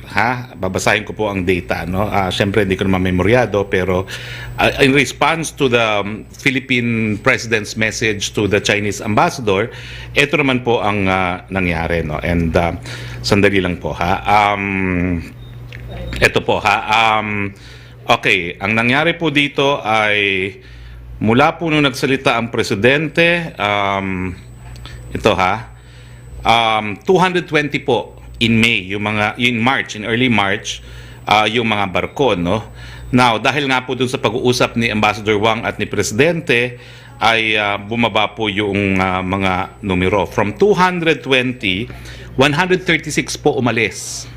Babasahin ko po ang data. No? Siyempre, hindi ko naman memoryado, pero in response to the Philippine President's message to the Chinese ambassador, ito naman po ang nangyari. No? And sandali lang po. Ito po. Okay, ang nangyari po dito ay mula po nung nagsalita ang presidente, ito 220 po in May, in early March, yung mga barko, no? Now, dahil nga po dun sa pag-uusap ni Ambassador Wang at ni Presidente, ay bumaba po yung mga numero. From 220, 136 po umalis.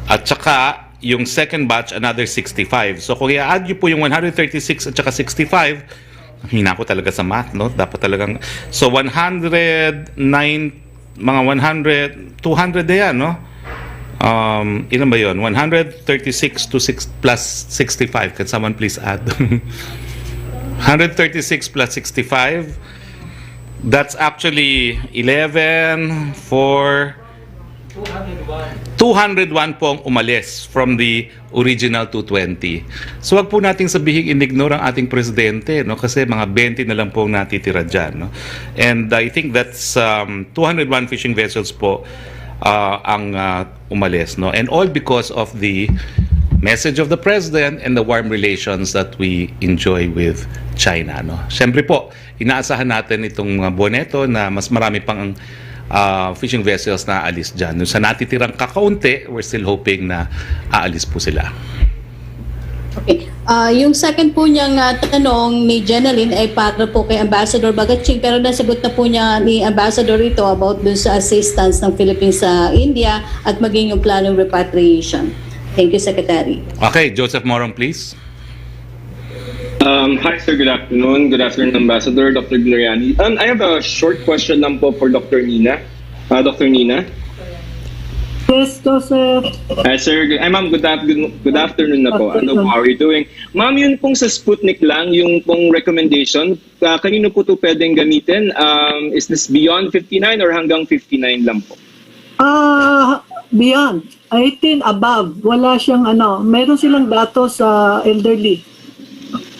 At saka, yung second batch, another 65. So kung i-add nyo po yung 136 at saka 65, hina ko talaga sa math, no? Dapat talagang, so 109, mga 100, 200 na yan, no? Ilan ba yun? 136 to 6 plus 65. Can someone please add? 136 plus 65. That's actually 11, 4, 201 po ang umalis from the original 220. So wag po nating sabihin in-ignore ang ating presidente, no? Kasi mga 20 na lang po ang natitira dyan, no? And I think that's 201 fishing vessels po ang umalis, no? And all because of the message of the president and the warm relations that we enjoy with China, no? Siyempre po, inaasahan natin itong mga boneto na mas marami pang fishing vessels na aalis dyan. Sa natitirang kakaunti, we're still hoping na aalis po sila. Okay. Yung second po niyang tanong ni Jenaline ay para po kay Ambassador Bagaching, pero nasagot na po niya ni Ambassador ito about dun sa assistance ng Philippines sa India at maging yung planong repatriation. Thank you, Secretary. Okay, Joseph Morong, please. Hi, sir. Good afternoon. Good afternoon, Ambassador, Dr. Gloriani. I have a short question lang po for Dr. Nina. Dr. Nina? Yes, Joseph. Sir, ma'am, good afternoon na po. Ano po, how are you doing? Ma'am, yun pong sa Sputnik lang, yung pong recommendation, kanino po ito pwedeng gamitin? Is this beyond 59 or hanggang 59 lang po? Beyond. 18 above. Wala siyang meron silang datos sa elderly.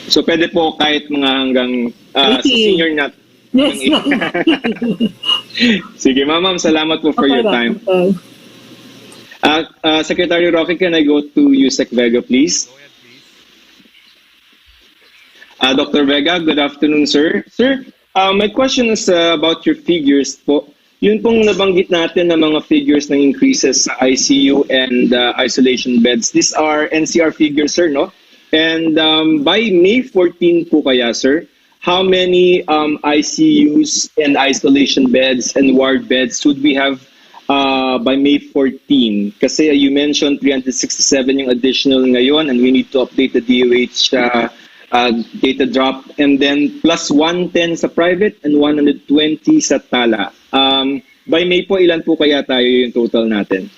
So pwede po kahit mga hanggang sa senior na. Yes. Sige, ma'am, salamat po for your time. Secretary Roque, can I go to Yusek Vega, please? Dr. Vega, good afternoon, sir. Sir, my question is about your figures po. Yun pong nabanggit natin na mga figures ng increases sa ICU and isolation beds. These are NCR figures, sir, no? And by May 14 po kaya, sir, how many ICUs and isolation beds and ward beds should we have by May 14? Kasi you mentioned 367 yung additional ngayon and we need to update the DOH data drop, and then plus 110 sa private and 120 sa Tala. By May po, ilan po kaya tayo yung total natin?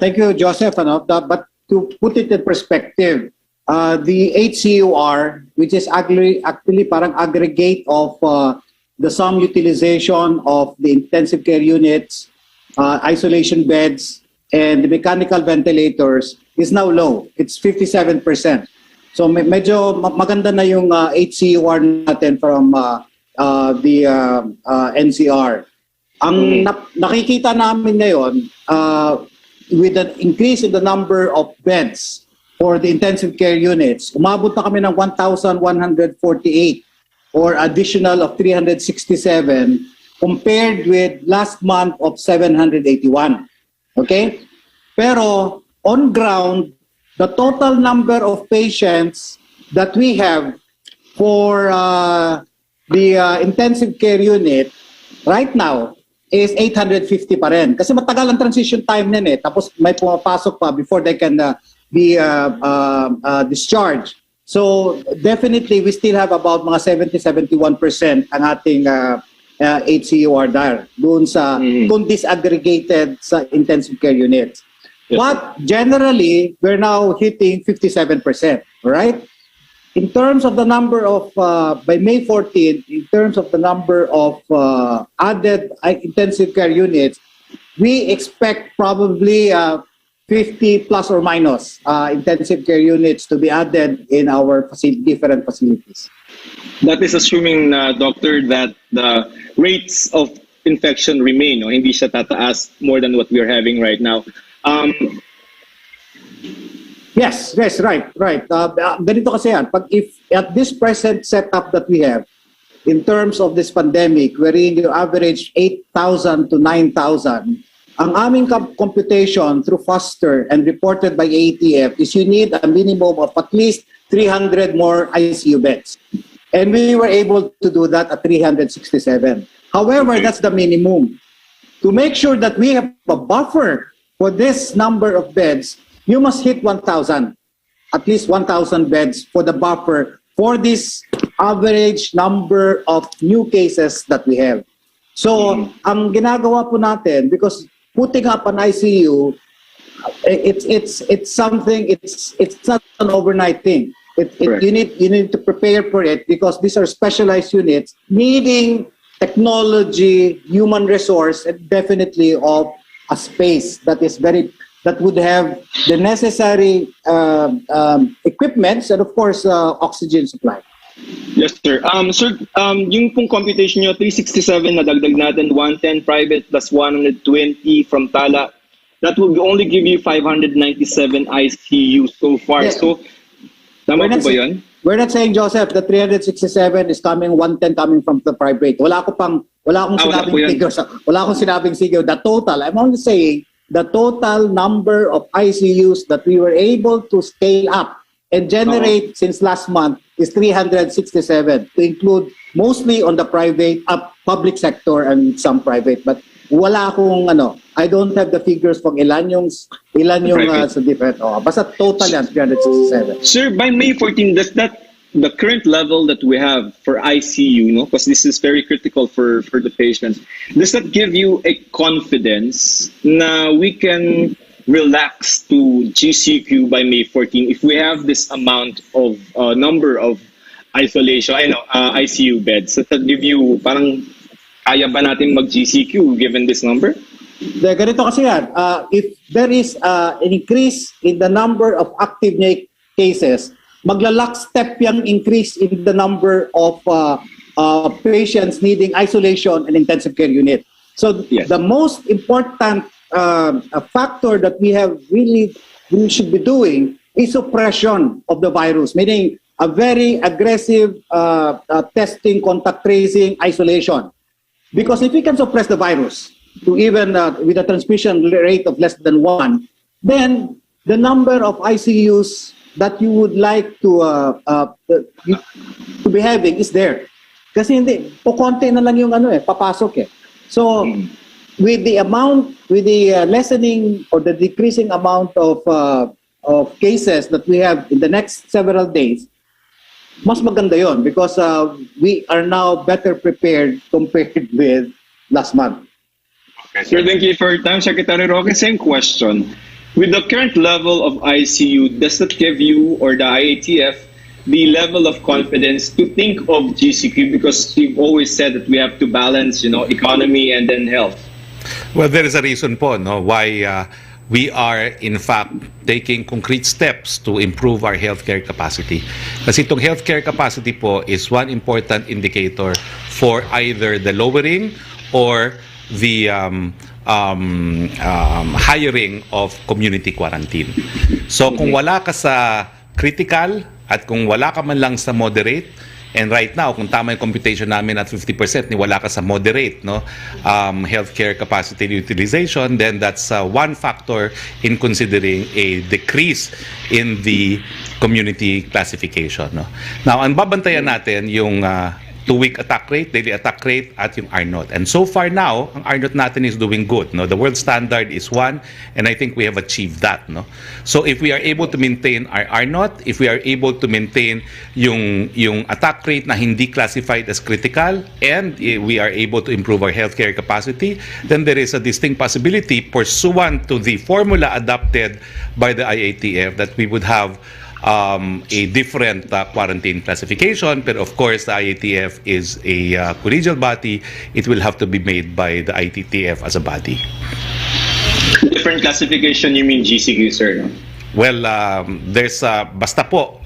Thank you, Joseph. But to put it in perspective, the HCUR, which is actually parang aggregate of the sum utilization of the intensive care units, isolation beds, and the mechanical ventilators, is now low. It's 57%. So medyo maganda na yung HCUR natin from the NCR. Ang nakikita namin ngayon, with an increase in the number of beds for the intensive care units, umabot na kami ng 1,148 or additional of 367 compared with last month of 781. Okay? Pero on ground, the total number of patients that we have for the intensive care unit right now is 850 pa rin. Kasi matagal ang transition time nun eh. Tapos may pumapasok pa before they can be discharged. So definitely we still have about mga 70-71% ang ating HCUR there doon sa kung disaggregated sa intensive care units. Yes, but generally, we're now hitting 57%. All right? In terms of the number of, by May 14, in terms of the number of added intensive care units, we expect probably 50 plus or minus intensive care units to be added in our different facilities. That is assuming, Doctor, that the rates of infection remain, no? Hindi siya tataas more than what we are having right now. Yes, right. Ganito kasi yan. If at this present setup that we have, in terms of this pandemic, wherein you average 8,000 to 9,000, ang aming computation through FOSTER and reported by ATF is you need a minimum of at least 300 more ICU beds. And we were able to do that at 367. However, that's the minimum. To make sure that we have a buffer for this number of beds, you must hit 1,000, at least 1,000 beds for the buffer for this average number of new cases that we have. So, ang ginagawa po natin, because putting up an ICU, it's something, it's not an overnight thing. You need to prepare for it because these are specialized units needing technology, human resource, and definitely of a space that is that would have the necessary equipments and of course oxygen supply. Yes, sir. Sir, yung pong computation nyo, 367 na dagdag natin, 110 private plus 120 from Tala, that will only give you 597 ICU so far. Yeah. So, tama po ba yun? We're not saying, Joseph, the 367 is coming, 110 coming from the private. Wala akong sinabing figure. Wala akong sinabing figure. The total, I'm only saying, the total number of ICUs that we were able to scale up and generate since last month is 367 to include mostly on the private, public sector and some private. But wala akong I don't have the figures kung ilan yung sa different. Basta total yan 367. Sir, by May 14, does that the current level that we have for ICU, no, because this is very critical for the patients, does that give you a confidence na we can relax to GCQ by May 14 if we have this amount of number of isolation, ICU beds? Does that give you parang kaya ba natin mag-GCQ given this number? Ganito kasi yan. If there is an increase in the number of active cases, magla-lockstep yung increase in the number of patients needing isolation and intensive care unit. So yes, the most important factor that we should be doing is suppression of the virus, meaning a very aggressive testing, contact tracing, isolation. Because if we can suppress the virus to even with a transmission rate of less than 1, then the number of ICUs that you would like to be having is there. Kasi hindi, konti na lang yung papasok eh. So with the lessening or the decreasing amount of cases that we have in the next several days, mas maganda yon because we are now better prepared compared with last month. Sir, thank you for your time. Secretary Roque, same question. With the current level of ICU, does that give you or the IATF the level of confidence to think of GCQ? Because you've always said that we have to balance, economy and then health. Well, there is a reason po why we are in fact taking concrete steps to improve our healthcare capacity. Kasi itong healthcare capacity po is one important indicator for either the lowering or the hiring of community quarantine. So kung wala ka sa critical at kung wala ka man lang sa moderate, and right now, kung tama yung computation namin at 50%, ni wala ka sa moderate healthcare capacity utilization, then that's one factor in considering a decrease in the community classification. Now, ang babantayan natin yung 2-week attack rate, daily attack rate, at yung R0. And so far now, ang R0 natin is doing good. The world standard is 1, and I think we have achieved that. So if we are able to maintain our R0, if we are able to maintain yung attack rate na hindi classified as critical, and we are able to improve our healthcare capacity, then there is a distinct possibility pursuant to the formula adopted by the IATF that we would have a different quarantine classification, but of course the IATF is a collegial body. It will have to be made by the IATF as a body. Different classification, you mean GCQ, sir? No? Well, there's basta po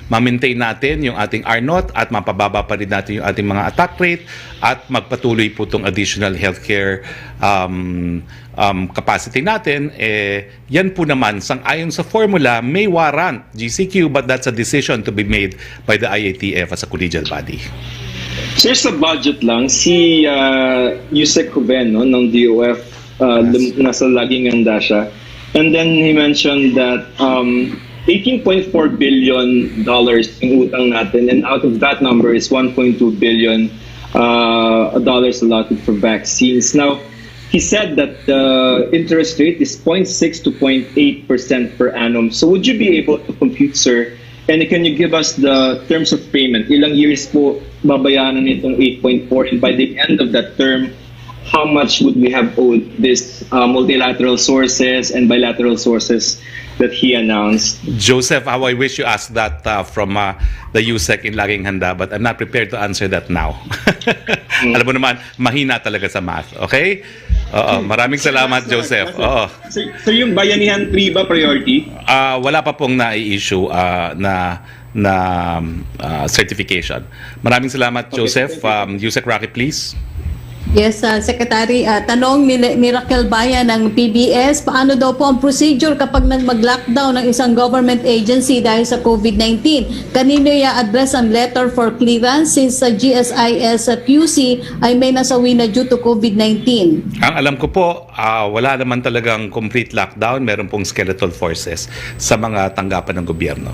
ma-maintain natin yung ating R0 at mapababa pa rin natin yung ating mga attack rate at magpatuloy po itong additional healthcare capacity natin, yan po naman, sang-ayon sa formula, may warrant GCQ, but that's a decision to be made by the IATF as a collegial body. Sir, sa budget lang, si Yusek Juven ng DOF, nasa laging handa siya. And then he mentioned that $18.4 billion yung utang natin, and out of that number is $1.2 billion dollars allotted for vaccines. Now, he said that the interest rate is 0.6 to 0.8% per annum. So would you be able to compute, sir? And can you give us the terms of payment? Ilang years po babayaran itong 8.4? And by the end of that term, how much would we have owed this multilateral sources and bilateral sources that he announced? Joseph, how I wish you asked that from the USEC in Laging Handa, but I'm not prepared to answer that now. Alam mo naman, mahina talaga sa math. Okay? Maraming salamat, Joseph. So yung Bayanihan 3 ba priority? Wala pa pong na-i-issue na certification. Maraming salamat, Joseph. USEC Roque, please. Yes, Secretary. Tanong ni Raquel Bayan ng PBS, paano daw po ang procedure kapag mag-lockdown ng isang government agency dahil sa COVID-19? Kanino i-address ang letter for clearance since sa GSIS QC ay may nasawi na due to COVID-19? Ang alam ko po, wala naman talagang complete lockdown. Meron pong skeletal forces sa mga tanggapan ng gobyerno.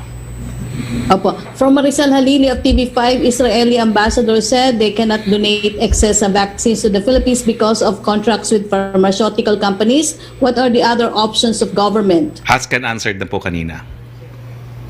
Opo. From Marisol Halili of TV5, Israeli ambassador said they cannot donate excess vaccines to the Philippines because of contracts with pharmaceutical companies. What are the other options of government? Ask and answered na po kanina.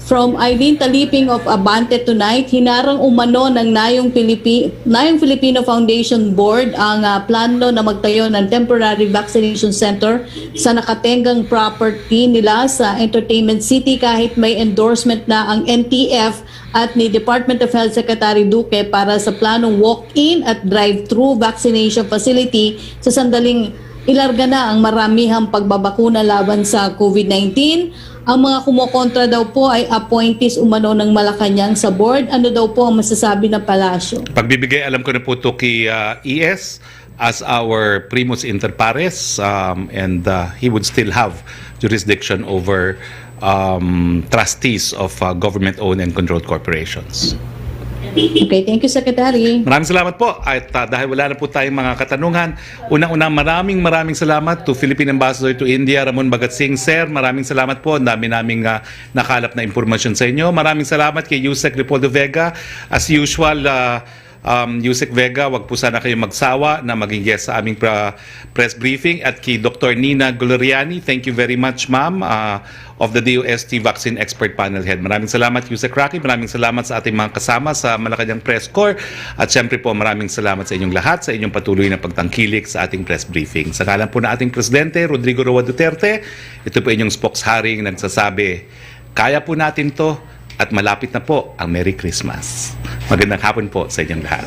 From Eileen Taliping of Abante Tonight, hinarang umano ng Nayong Filipino Foundation Board ang plano na magtayo ng temporary vaccination center sa nakatenggang property nila sa Entertainment City kahit may endorsement na ang NTF at ni Department of Health Secretary Duque para sa planong walk-in at drive-thru vaccination facility sa sandaling ilarga na ang maramihang pagbabakuna laban sa COVID-19. Ang mga kumokontra daw po ay appointees umano ng Malacanang sa board. Ano daw po ang masasabi ng palasyo? Pagbibigay, alam ko na po ito kay ES as our primus inter pares, and he would still have jurisdiction over trustees of government-owned and controlled corporations. Okay, thank you, Secretary. Maraming salamat po. At dahil wala na po tayong mga katanungan, unang-una maraming salamat to Philippine Ambassador to India, Ramon Bagatsing. Sir, maraming salamat po. Ang dami naming nakalap na impormasyon sa inyo. Maraming salamat kay Yusek Leopoldo Vega. As usual, Yusek Vega, wag po sana kayo magsawa na maging guest sa aming press briefing. At kay Dr. Nina Gloriani, thank you very much, ma'am, of the DOST Vaccine Expert Panel Head. Maraming salamat, Yusek Rocky. Maraming salamat sa ating mga kasama sa Malacanang Press Corps. At syempre po, maraming salamat sa inyong lahat sa inyong patuloy na pagtangkilik sa ating press briefing. Sa ngalan po na ating Presidente, Rodrigo Roa Duterte, ito po inyong SPOX Haring nagsasabi, kaya po natin to at malapit na po ang Merry Christmas. Magandang hapon po sa inyong lahat.